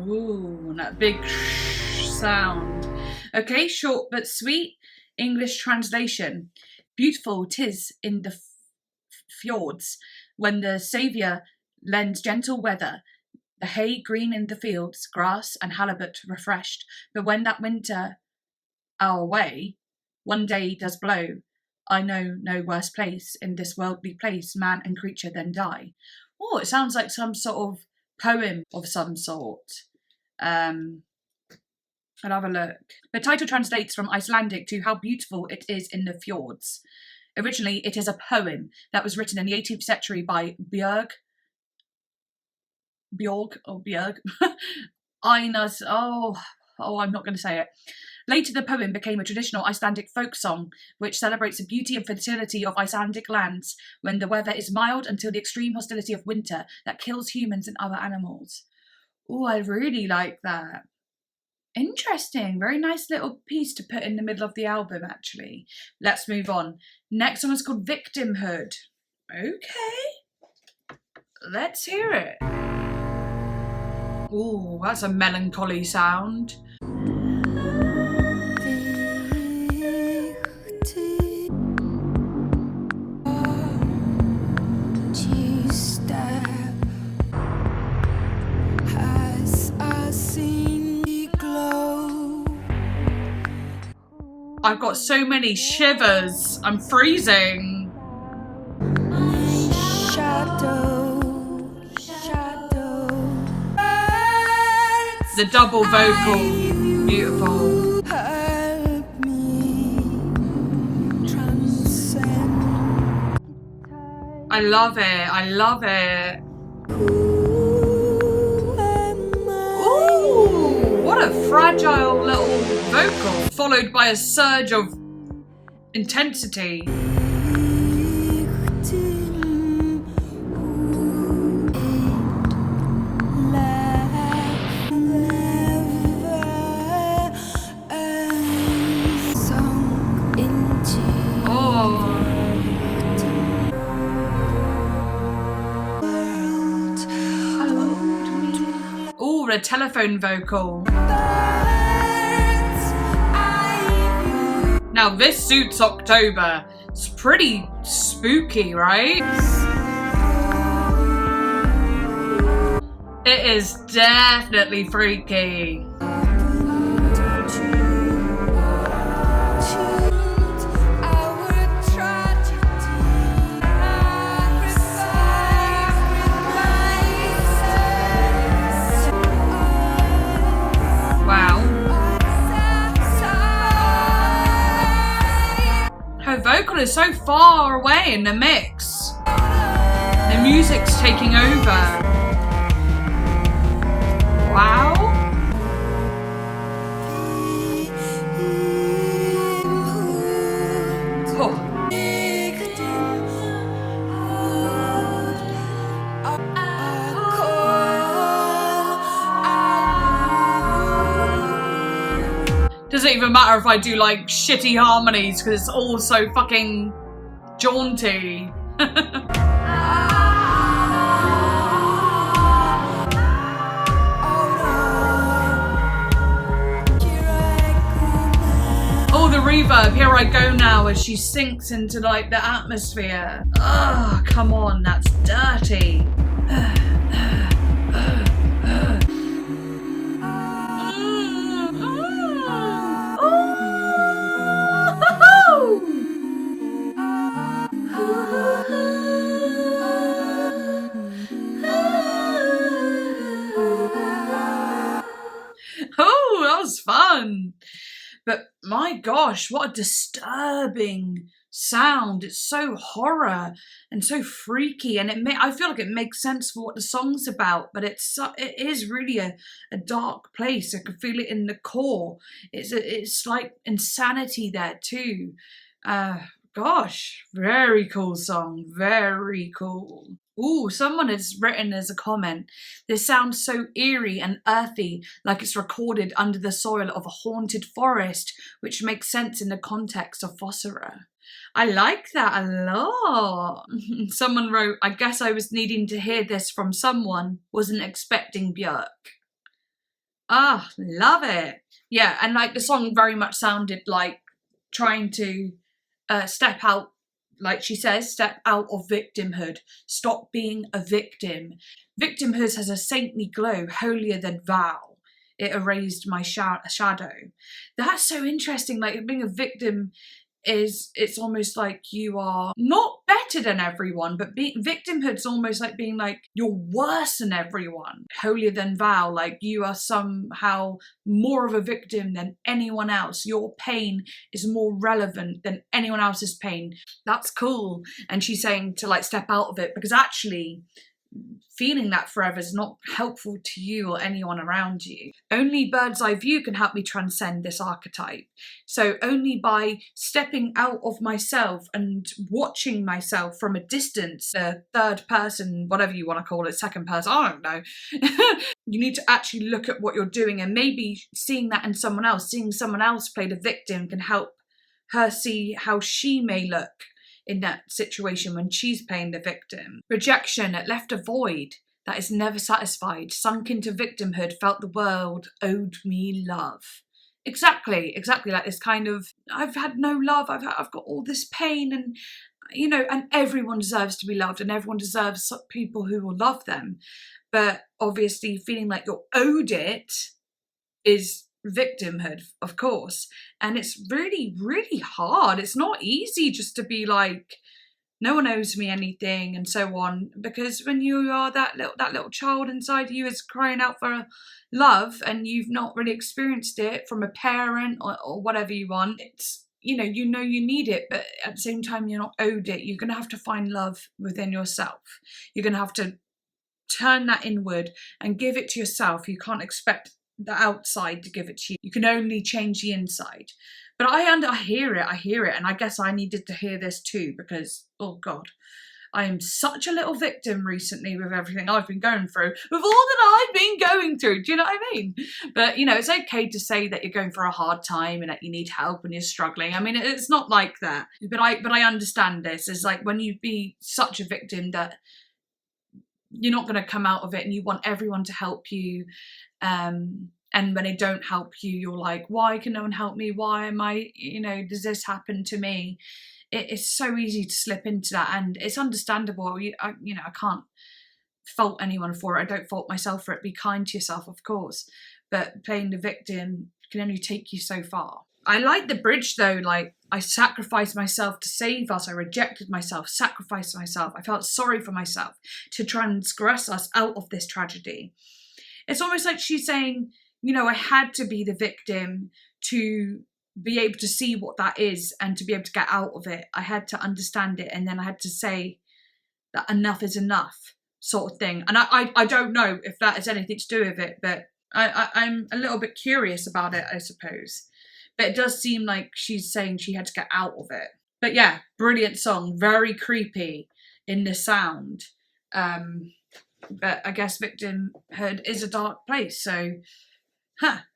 Ooh, and that big sound. Okay, short but sweet. English translation. Beautiful 'tis in the fjords when the Saviour lends gentle weather, the hay green in the fields, grass and halibut refreshed. But when that winter our way one day does blow, I know no worse place in this worldly place, man and creature then die. Oh, it sounds like some sort of poem of some sort. I'll have a look. The title translates from Icelandic to How Beautiful It Is in the Fjords. Originally, it is a poem that was written in the 18th century by BJORK. Einas. I'm not going to say it. Later, the poem became a traditional Icelandic folk song, which celebrates the beauty and fertility of Icelandic lands when the weather is mild until the extreme hostility of winter that kills humans and other animals. Oh, I really like that. Interesting. Very nice little piece to put in the middle of the album, actually. Let's move on. Next one is called Victimhood. Okay. Let's hear it. Oh, that's a melancholy sound. I've got so many shivers. I'm freezing. The double vocal, beautiful. I love it. I love it. Ooh, what a fragile little vocal, followed by a surge of intensity. Oh, the telephone vocal. Now this suits October. It's pretty spooky, right? It is definitely freaky. Vocal is so far away in the mix. The music's taking over. Wow. Oh. Doesn't even matter if I do like shitty harmonies because it's all so fucking jaunty. Oh, the reverb, here I go now as she sinks into like the atmosphere. Ugh, come on, that's dirty. Oh, that was fun. But my gosh, what a disturbing sound. It's so horror and so freaky, and I feel like it makes sense for what the song's about, but it is really a dark place. I can feel it in the core. It's like insanity there too. Gosh, very cool song, very cool. Ooh, someone has written as a comment, this sounds so eerie and earthy, like it's recorded under the soil of a haunted forest, which makes sense in the context of Fossora. I like that a lot. Someone wrote, I guess I was needing to hear this from someone, wasn't expecting BJORK. Ah, love it. Yeah, and like the song very much sounded like trying to step out, like she says, step out of victimhood. Stop being a victim. Victimhood has a saintly glow, holier than thou. It erased my shadow. That's so interesting. Like being a victim it's almost like you are not better than everyone, but victimhood's almost like being like you're worse than everyone. Holier than thou, like you are somehow more of a victim than anyone else. Your pain is more relevant than anyone else's pain. That's cool. And she's saying to like step out of it, because actually feeling that forever is not helpful to you or anyone around you. Only bird's eye view can help me transcend this archetype. So only by stepping out of myself and watching myself from a distance, a third person, whatever you want to call it, second person, I don't know. You need to actually look at what you're doing, and maybe seeing that in someone else, seeing someone else play the victim can help her see how she may look in that situation when she's playing the victim. Rejection, it left a void that is never satisfied, sunk into victimhood, felt the world owed me love. Exactly, like this kind of, I've had no love, I've got all this pain, and and everyone deserves to be loved, and everyone deserves people who will love them. But obviously feeling like you're owed it is victimhood, of course, and it's really, really hard. It's not easy just to be like, no one owes me anything and so on, because when you are that little child inside you is crying out for love and you've not really experienced it from a parent or whatever you want, it's you need it, but at the same time you're not owed it. You're going to have to find love within yourself. You're going to have to turn that inward and give it to yourself. You can't expect the outside to give it to you. You can only change the inside. But I hear it, and I guess I needed to hear this too, because oh god, I am such a little victim recently with everything I've been going through, with all that I've been going through. Do you know what I mean? But it's okay to say that you're going for a hard time and that you need help and you're struggling. I mean, it's not like that. But I understand this. It's like when you be such a victim that you're not going to come out of it, and you want everyone to help you. And when they don't help you, you're like, why can no one help me? Why am I, does this happen to me? It's so easy to slip into that, and it's understandable. I can't fault anyone for it. I don't fault myself for it. Be kind to yourself, of course. But playing the victim can only take you so far. I like the bridge though, like, I sacrificed myself to save us. I rejected myself, sacrificed myself. I felt sorry for myself to transgress us out of this tragedy. It's almost like she's saying, I had to be the victim to be able to see what that is and to be able to get out of it. I had to understand it, and then I had to say that enough is enough, sort of thing. And I don't know if that has anything to do with it, but I'm a little bit curious about it, I suppose. But it does seem like she's saying she had to get out of it. But yeah, brilliant song, very creepy in the sound. But I guess victimhood is a dark place, so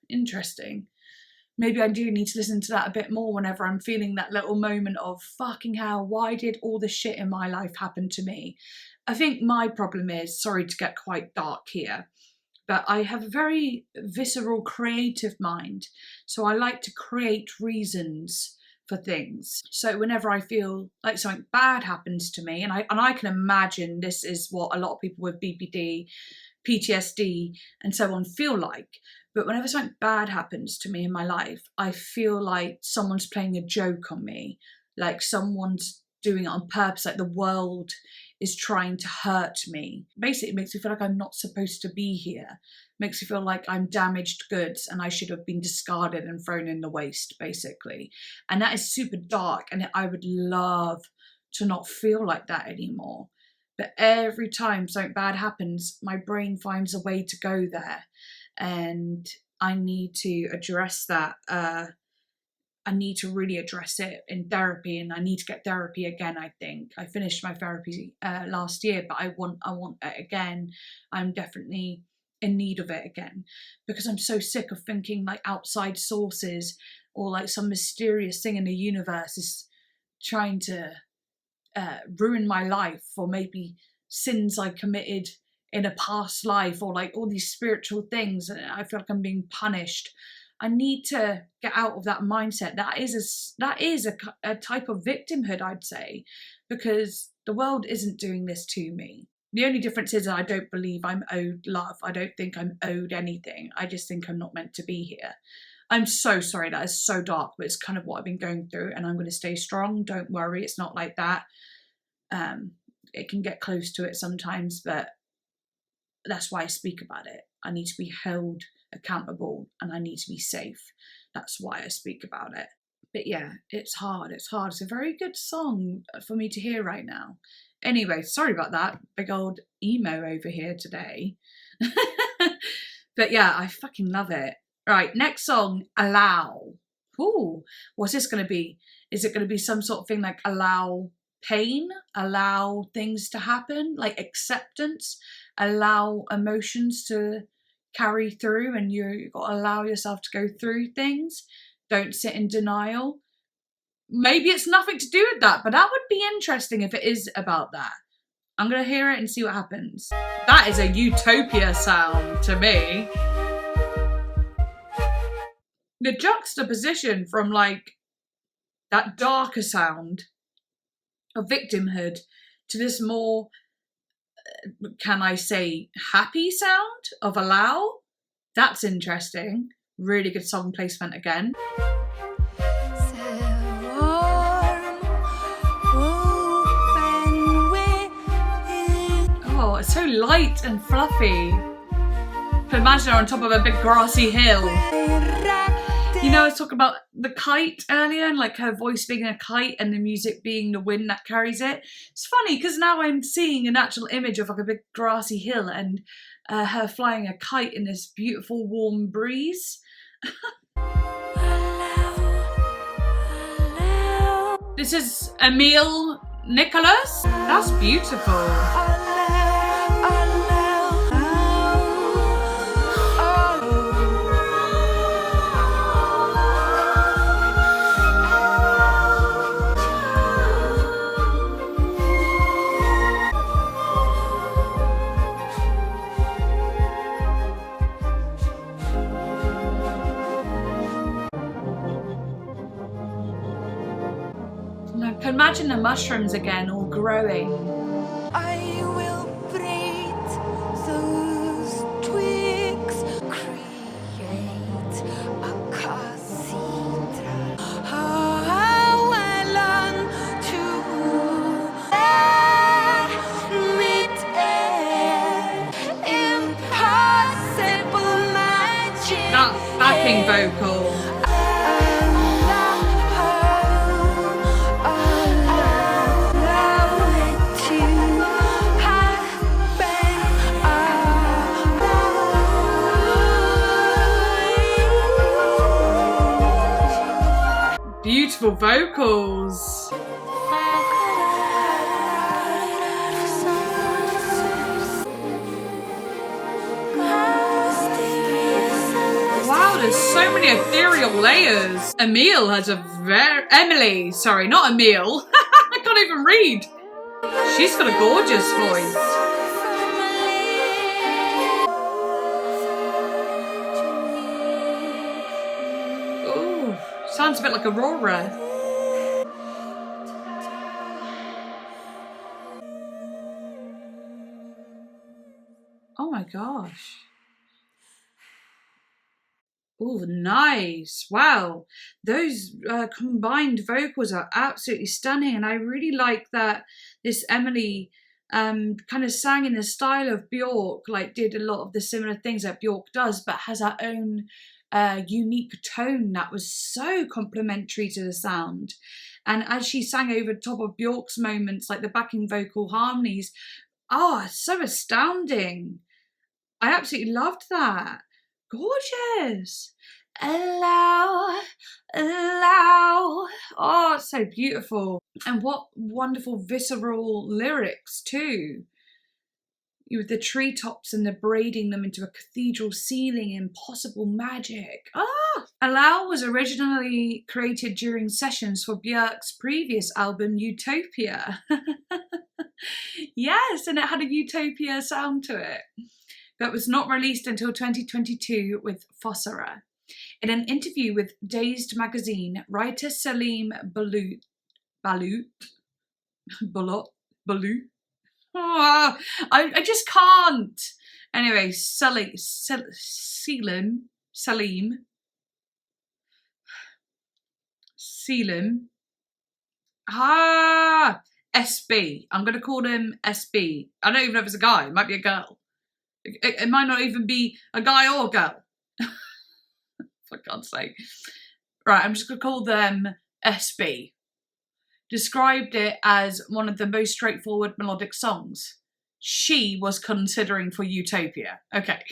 interesting. Maybe I do need to listen to that a bit more whenever I'm feeling that little moment of fucking hell, why did all this shit in my life happen to me? I think my problem is, sorry to get quite dark here, but I have a very visceral creative mind, so I like to create reasons for things. So whenever I feel like something bad happens to me, and I can imagine this is what a lot of people with BPD, PTSD and so on feel like, but whenever something bad happens to me in my life, I feel like someone's playing a joke on me, like someone's doing it on purpose, like the world is trying to hurt me. Basically, it makes me feel like I'm not supposed to be here. It makes me feel like I'm damaged goods and I should have been discarded and thrown in the waste, basically. And that is super dark, and I would love to not feel like that anymore. But every time something bad happens, my brain finds a way to go there. And I need to address that. I need to really address it in therapy, and I need to get therapy again. I think I finished my therapy last year, but I want it again. I'm definitely in need of it again, because I'm so sick of thinking like outside sources or like some mysterious thing in the universe is trying to ruin my life, or maybe sins I committed in a past life, or like all these spiritual things, and I feel like I'm being punished. I need to get out of that mindset. That is a type of victimhood, I'd say, because the world isn't doing this to me. The only difference is I don't believe I'm owed love. I don't think I'm owed anything. I just think I'm not meant to be here. I'm so sorry, that is so dark, but it's kind of what I've been going through, and I'm going to stay strong. Don't worry, it's not like that. It can get close to it sometimes, but that's why I speak about it. I need to be held accountable and I need to be safe. That's why I speak about it. But yeah, it's hard. It's hard. It's a very good song for me to hear right now. Anyway, sorry about that. Big old emo over here today. But yeah, I fucking love it. Right, next song, Allow. Ooh, what's this going to be? Is it going to be some sort of thing like allow pain, allow things to happen, like acceptance, allow emotions to carry through, and you've got to allow yourself to go through things? Don't sit in denial. Maybe it's nothing to do with that, but that would be interesting if it is about that. I'm going to hear it and see what happens. That is a utopia sound to me. The juxtaposition from like that darker sound of victimhood to this more, can I say, happy sound of allow? That's interesting. Really good song placement again. Oh, it's so light and fluffy. Can imagine her on top of a big grassy hill. You know, I was talking about the kite earlier, and like her voice being a kite and the music being the wind that carries it. It's funny because now I'm seeing an actual image of like a big grassy hill and her flying a kite in this beautiful warm breeze. This is Emile Nicholas. That's beautiful. Imagine the mushrooms again, all growing. I will braid those twigs, create a cathedral. How I long to meet impossible magic. That backing vocal. Beautiful vocals. Wow, there's so many ethereal layers. Emile has a Emily, sorry, not Emile. I can't even read. She's got a gorgeous voice. Sounds a bit like Aurora. Oh my gosh. Oh, nice. Wow. Those combined vocals are absolutely stunning. And I really like that this Emily kind of sang in the style of BJORK, like did a lot of the similar things that BJORK does, but has her own unique tone that was so complementary to the sound. And as she sang over top of BJORK's moments, like the backing vocal harmonies, oh, so astounding. I absolutely loved that. Gorgeous. Allow. Oh, it's so beautiful. And what wonderful visceral lyrics too. With the treetops and the braiding them into a cathedral ceiling, impossible magic. Ah! Allow was originally created during sessions for BJORK's previous album, Utopia. Yes, and it had a utopia sound to it, but was not released until 2022 with Fossora. In an interview with Dazed magazine, writer Salim Balut. Oh, I just can't. Anyway, Selim. SB. I'm going to call him SB. I don't even know if it's a guy. It might be a girl. It might not even be a guy or a girl. For God's sake. Right, I'm just going to call them SB. Described it as one of the most straightforward melodic songs she was considering for Utopia. Okay.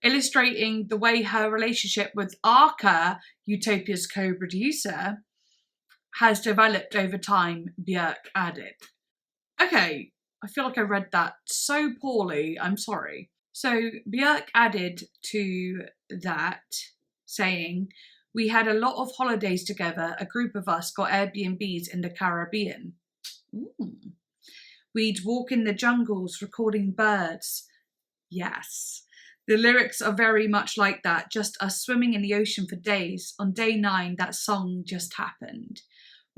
Illustrating the way her relationship with Arca, Utopia's co-producer, has developed over time, BJORK added. Okay, I feel like I read that so poorly, I'm sorry. So BJORK added to that, saying, "We had a lot of holidays together. A group of us got Airbnbs in the Caribbean. Ooh. We'd walk in the jungles recording birds. Yes. The lyrics are very much like that, just us swimming in the ocean for days. On day 9, that song just happened."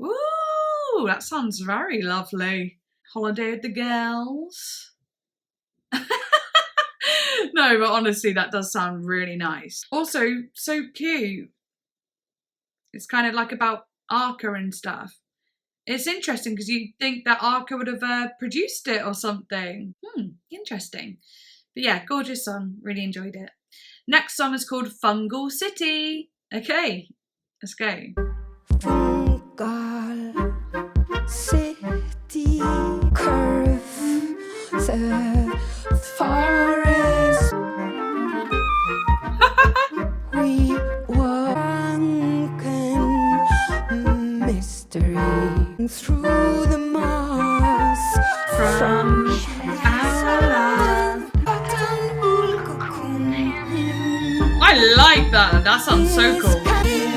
Ooh, that sounds very lovely. Holiday with the girls. No, but honestly, that does sound really nice. Also, so cute. It's kind of like about Arca and stuff. It's interesting because you'd think that Arca would have produced it or something. Interesting. But yeah, gorgeous song. Really enjoyed it. Next song is called Fungal City. Okay, let's go. Fungal City, curve the forest. We were drunken mystery through the moss from our love. I like that. That sounds so cool.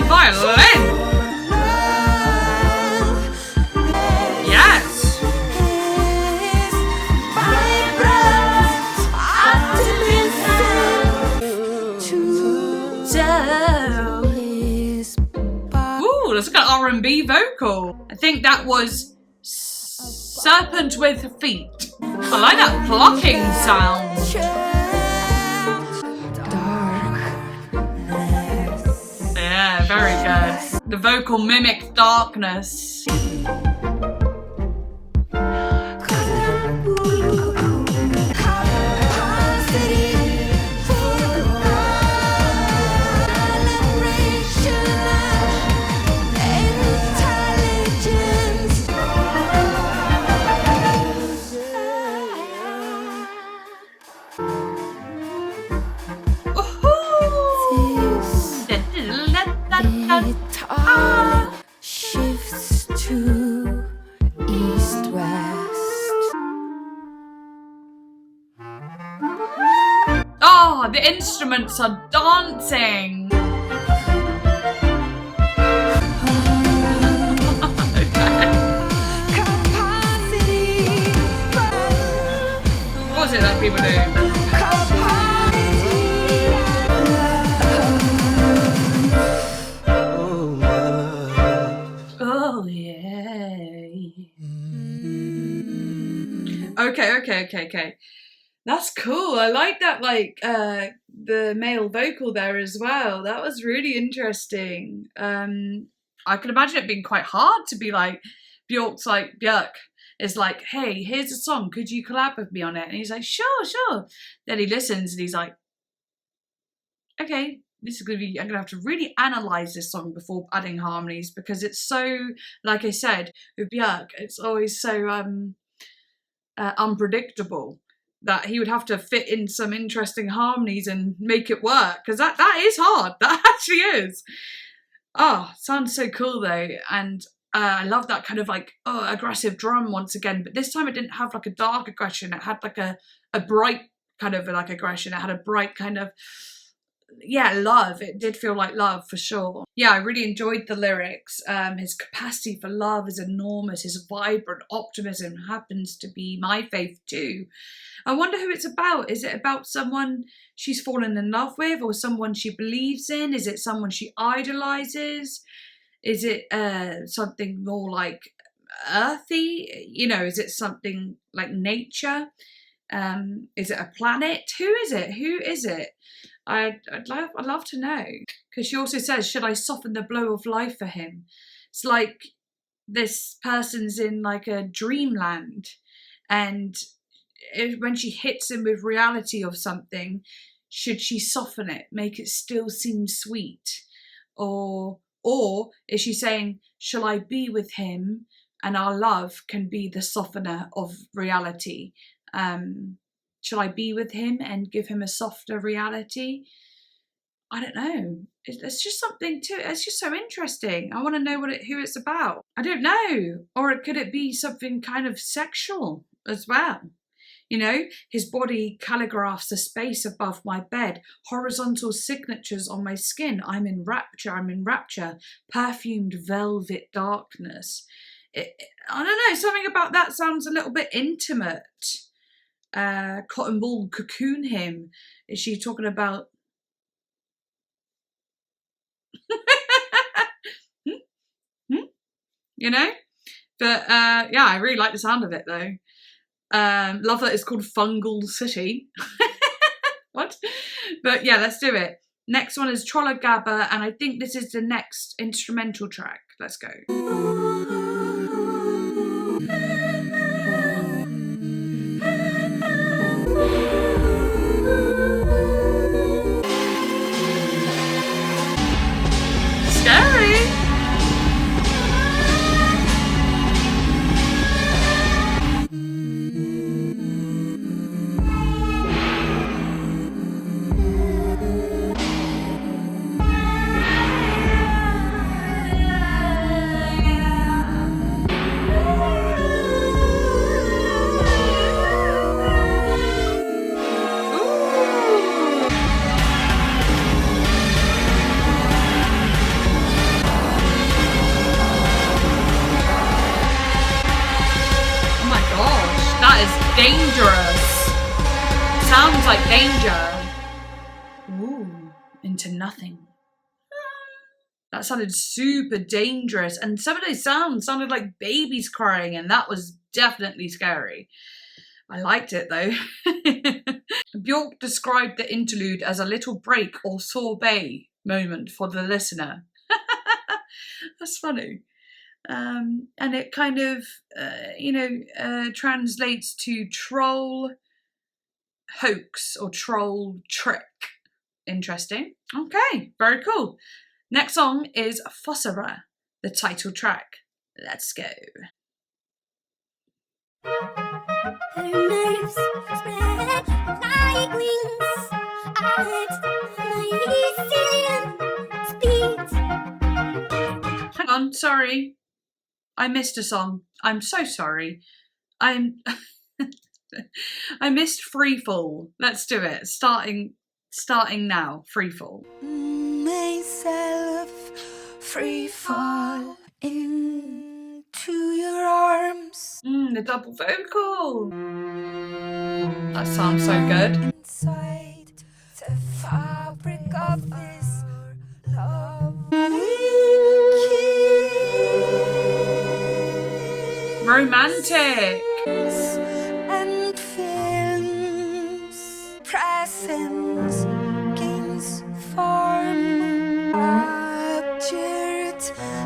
Violin. Yes. Ooh, that's like an R&B vocal. I think that was Serpent with Feet. I like that plucking sound. Yeah, very good. The vocal mimicked darkness. Shifts to east-west. Oh, the instruments are dancing. What was it that people do? Oh yeah. Okay. That's cool. I like that, like the male vocal there as well. That was really interesting. I can imagine it being quite hard to be like, BJORK is like, "Hey, here's a song. Could you collab with me on it?" And he's like, sure. Then he listens and he's like, "Okay, this is gonna be. I'm gonna have to really analyze this song before adding harmonies because it's so, like I said, with BJORK, it's always so unpredictable that he would have to fit in some interesting harmonies and make it work because that is hard. That actually is. Oh, sounds so cool though, and I love that kind of like aggressive drum once again. But this time it didn't have like a dark aggression. It had like a bright kind of like aggression. It had a bright kind of yeah, love. It did feel like love for sure. Yeah, I really enjoyed the lyrics. His capacity for love is enormous. His vibrant optimism happens to be my faith too. I wonder who it's about. Is it about someone she's fallen in love with, or someone she believes in? Is it someone she idolizes? Is it something more like earthy? You know, is it something like nature? Is it a planet? Who is it? Who is it? I'd love to know. Because she also says, should I soften the blow of life for him? It's like this person's in like a dreamland, and when she hits him with reality of something, should she soften it, make it still seem sweet? Or is she saying, shall I be with him and our love can be the softener of reality? Shall I be with him and give him a softer reality? I don't know. It's just something too. It's just so interesting. I want to know who it's about. I don't know. Or could it be something kind of sexual as well? You know, his body calligraphs the space above my bed, horizontal signatures on my skin. I'm in rapture, perfumed velvet darkness. I don't know, something about that sounds a little bit intimate. Cotton ball cocoon him. Is she talking about... you know? But yeah, I really like the sound of it though. Love that it's called Fungal City. What? But yeah, let's do it. Next one is Trölla-Gabba, and I think this is the next instrumental track. Let's go. Scary. Dangerous. Sounds like danger. Ooh, into nothing. That sounded super dangerous, and some of those sounds sounded like babies crying, and that was definitely scary. I liked it though. BJORK described the interlude as a little break or sorbet moment for the listener. That's funny. And it kind of, translates to troll hoax or troll trick. Interesting. Okay, very cool. Next song is Fossora, the title track. Let's go. Her nerves spread like wings at Mycelian speed. Hang on, sorry. I missed a song. I'm so sorry. I missed Freefall. Let's do it. Starting now. Freefall. Myself free fall into your arms. The double vocal. That sounds so good. Inside the fabric of this love. Romantic. And films presence gains form, captured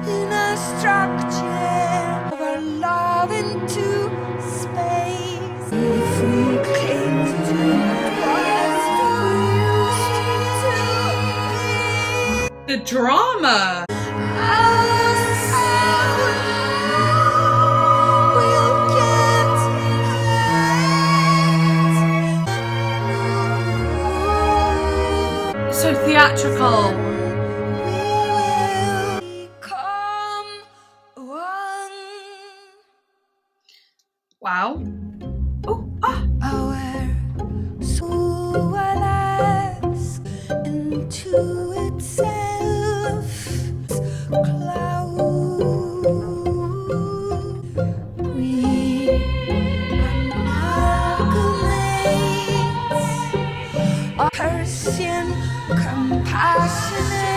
in a structure of our love into space. If we cling to what used to be, The drama. So theatrical. Wow. Oh, ah. Our soul into to itself. Cloud. We amalgamate a Persian compassionate.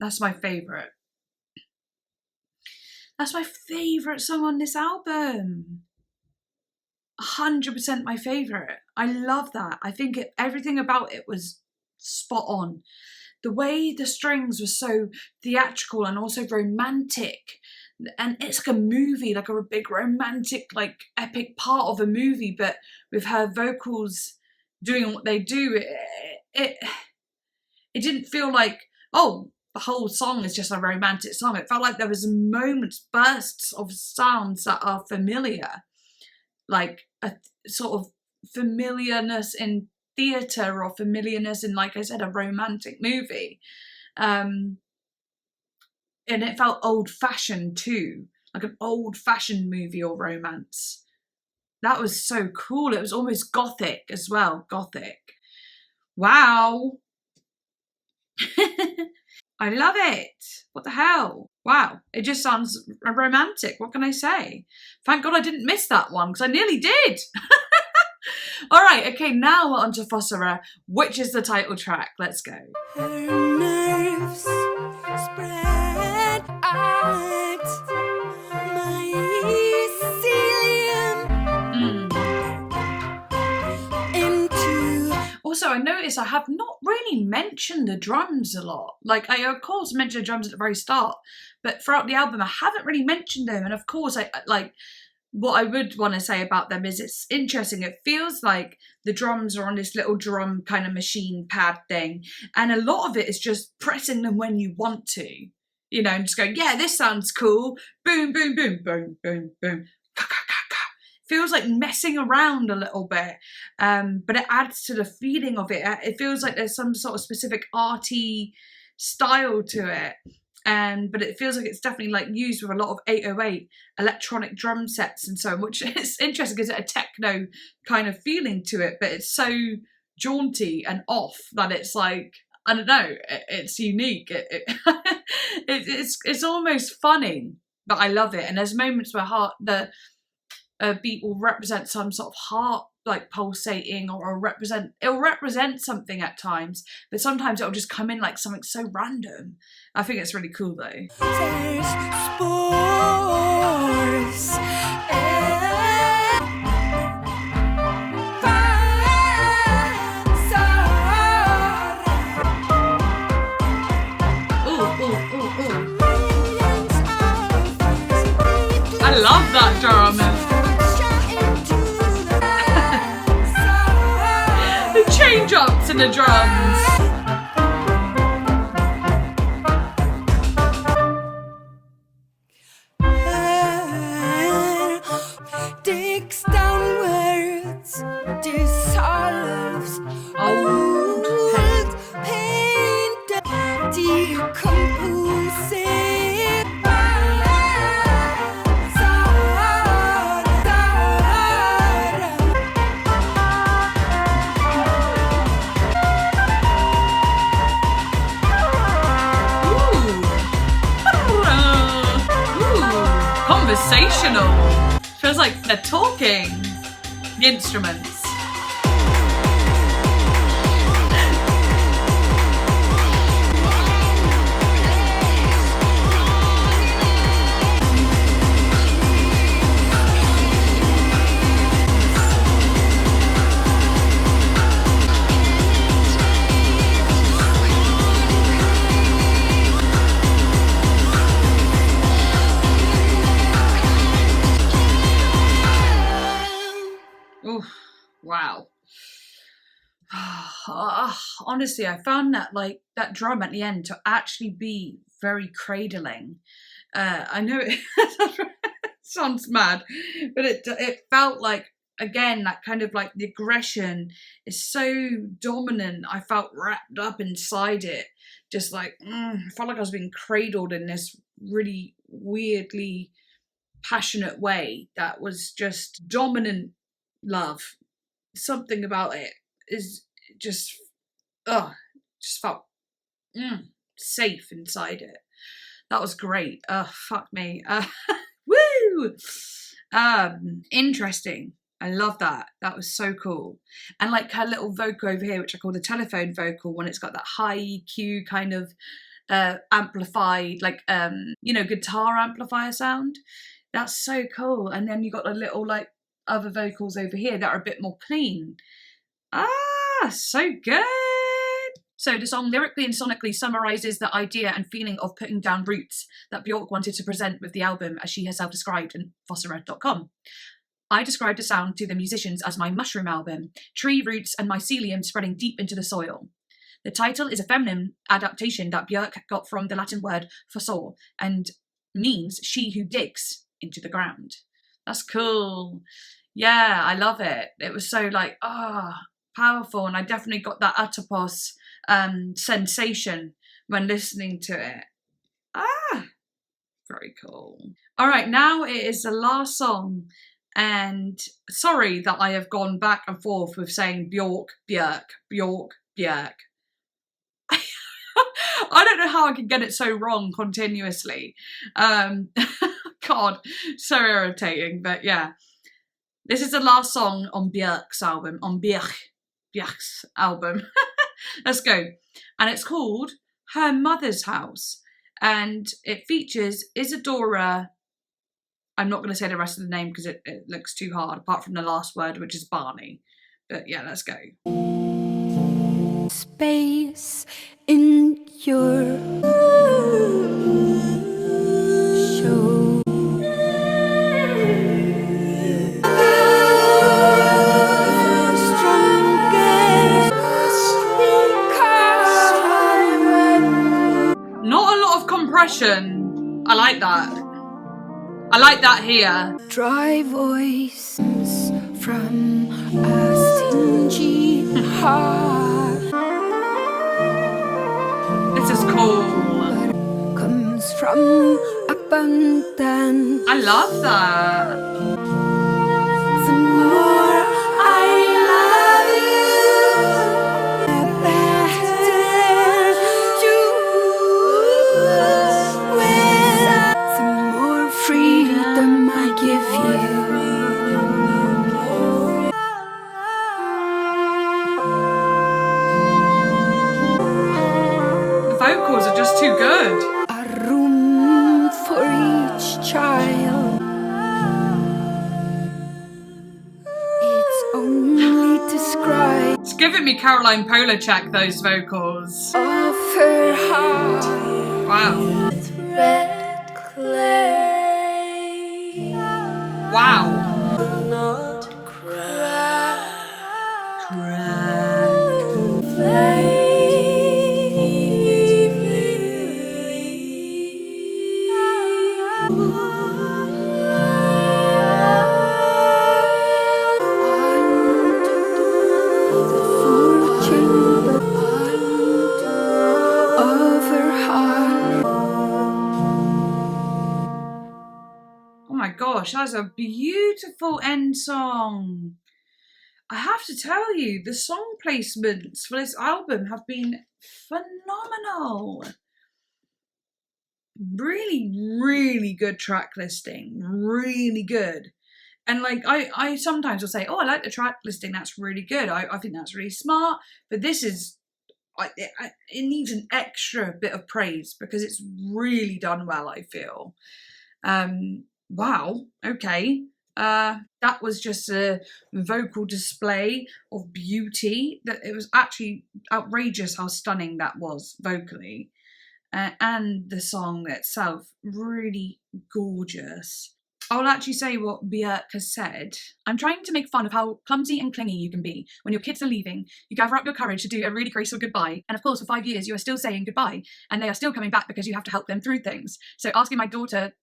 That's my favourite. That's my favourite song on this album. 100% my favourite. I love that. I think everything about it was spot on. The way the strings were so theatrical and also romantic. And it's like a movie, like a big romantic, like epic part of a movie, but with her vocals doing what they do, it didn't feel like, oh, the whole song is just a romantic song. It felt like there was moments, bursts of sounds that are familiar, like a sort of familiarness in theatre or familiarness in, like I said, a romantic movie. And it felt old-fashioned too, like an old-fashioned movie or romance. That was so cool. It was almost gothic as well. Gothic. Wow. I love it. What the hell? Wow. It just sounds romantic. What can I say? Thank God I didn't miss that one because I nearly did. All right. Okay. Now we're on to Fossora, which is the title track. Let's go. Her nerves spread out. Also, I noticed I have not really mentioned the drums a lot. Like, I of course mentioned the drums at the very start, but throughout the album I haven't really mentioned them. And of course, I like, what I would want to say about them is it's interesting. It feels like the drums are on this little drum kind of machine pad thing, and a lot of it is just pressing them when you want to, you know, and just going, yeah, this sounds cool. Boom, boom, boom, boom, boom, boom. Feels like messing around a little bit, but it adds to the feeling of it. It feels like there's some sort of specific arty style to it, but it feels like it's definitely like used with a lot of 808 electronic drum sets and so on, which is interesting because it's a techno kind of feeling to it, but it's so jaunty and off that it's like, I don't know, it's unique. It's almost funny, but I love it. And there's moments where a beat will represent some sort of heart, like pulsating, or it'll represent something at times, but sometimes it'll just come in like something so random. I think it's really cool though. There's spores. I love that drum. Change ups in the drums. Digs downwards, dissolves old paint, decomposing. Conversational. Feels like they're talking. The instruments. Oh, wow. Honestly, I found that like that drum at the end to actually be very cradling. I know it sounds mad, but it felt like, again, that kind of like the aggression is so dominant. I felt wrapped up inside it, just like I felt like I was being cradled in this really weirdly passionate way that was just dominant love. Something about it is just just felt safe inside it. That was great. Fuck me. Woo! Interesting. I love that. That was so cool. And like her little vocal over here, which I call the telephone vocal, when it's got that high EQ kind of amplified, like guitar amplifier sound. That's so cool. And then you got the little like other vocals over here that are a bit more clean. So good. So the song lyrically and sonically summarises the idea and feeling of putting down roots that BJORK wanted to present with the album, as she herself described in Fossora.com. I described the sound to the musicians as my mushroom album, tree roots and mycelium spreading deep into the soil. The title is a feminine adaptation that BJORK got from the Latin word fossor and means she who digs into the ground. That's cool. Yeah, I love it. It was so like, powerful, and I definitely got that Atopos sensation when listening to it. Very cool. All right, now it is the last song, and sorry that I have gone back and forth with saying BJORK, BJORK, BJORK, BJORK. I don't know how I can get it so wrong continuously. God, so irritating, but yeah. This is the last song on BJORK's album, on BJORK's album. Let's go. And it's called Her Mother's House. And it features Isadora. I'm not going to say the rest of the name because it looks too hard, apart from the last word, which is Barney. But yeah, let's go. Space in your show. Not a lot of compression. I like that. I like that here. Dry voice from a stingy heart. This is cool. Comes from abundance. I love that. The more I love you, the better you will. The more freedom I give you. The vocals are just too good. A room for each child. It's only described It's giving me Caroline Polachek, those vocals. of her heart. Wow. Red clay. Wow. Not cry. Oh my gosh, that's a beautiful end song. I have to tell you, the song placements for this album have been phenomenal. Really, really good track listing. Really good. And like, I sometimes will say, oh, I like the track listing. That's really good. I think that's really smart. But this is, it needs an extra bit of praise because it's really done well, I feel. Wow. Okay. That was just a vocal display of beauty. That it was actually outrageous how stunning that was vocally, and the song itself really gorgeous. I'll actually say what BJORK has said. I'm trying to make fun of how clumsy and clingy you can be. When your kids are leaving, you gather up your courage to do a really graceful goodbye. And of course, for 5 years, you are still saying goodbye. And they are still coming back because you have to help them through things. So asking my daughter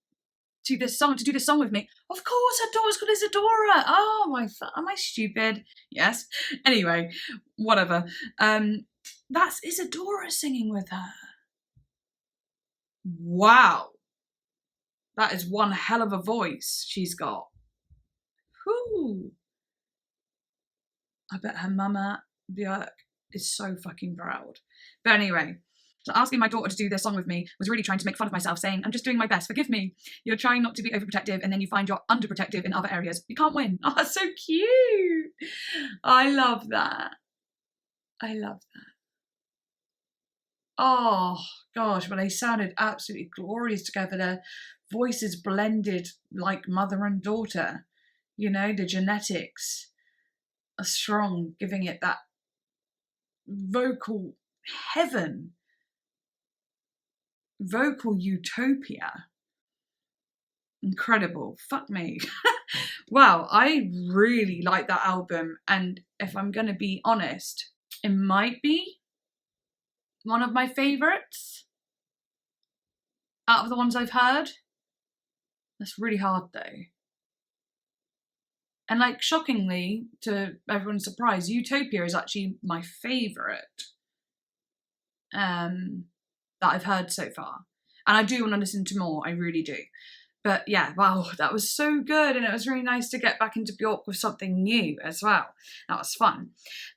to do this song with me. Of course, her daughter's called Isadora. Oh my, am I stupid? Yes. Anyway, whatever. That's Isadora singing with her. Wow. That is one hell of a voice she's got. Whew. I bet her mama, BJORK, is so fucking proud. But anyway, so asking my daughter to do this song with me was really trying to make fun of myself, saying, I'm just doing my best, forgive me. You're trying not to be overprotective and then you find you're underprotective in other areas. You can't win. Oh, that's so cute. I love that. I love that. Oh, gosh, well, they sounded absolutely glorious together. Their voices blended like mother and daughter. You know, the genetics are strong, giving it that vocal heaven, vocal utopia. Incredible. Fuck me. Wow, I really like that album. And if I'm going to be honest, it might be one of my favourites out of the ones I've heard. That's really hard though. And like, shockingly, to everyone's surprise, Utopia is actually my favourite that I've heard so far. And I do want to listen to more, I really do. But yeah, wow, that was so good. And it was really nice to get back into BJORK with something new as well. That was fun.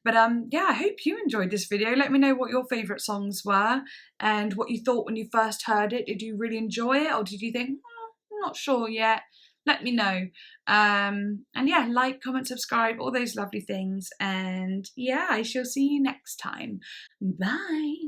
But yeah, I hope you enjoyed this video. Let me know what your favourite songs were and what you thought when you first heard it. Did you really enjoy it, or did you think, I'm not sure yet? Let me know. And yeah, like, comment, subscribe, all those lovely things. And yeah, I shall see you next time. Bye.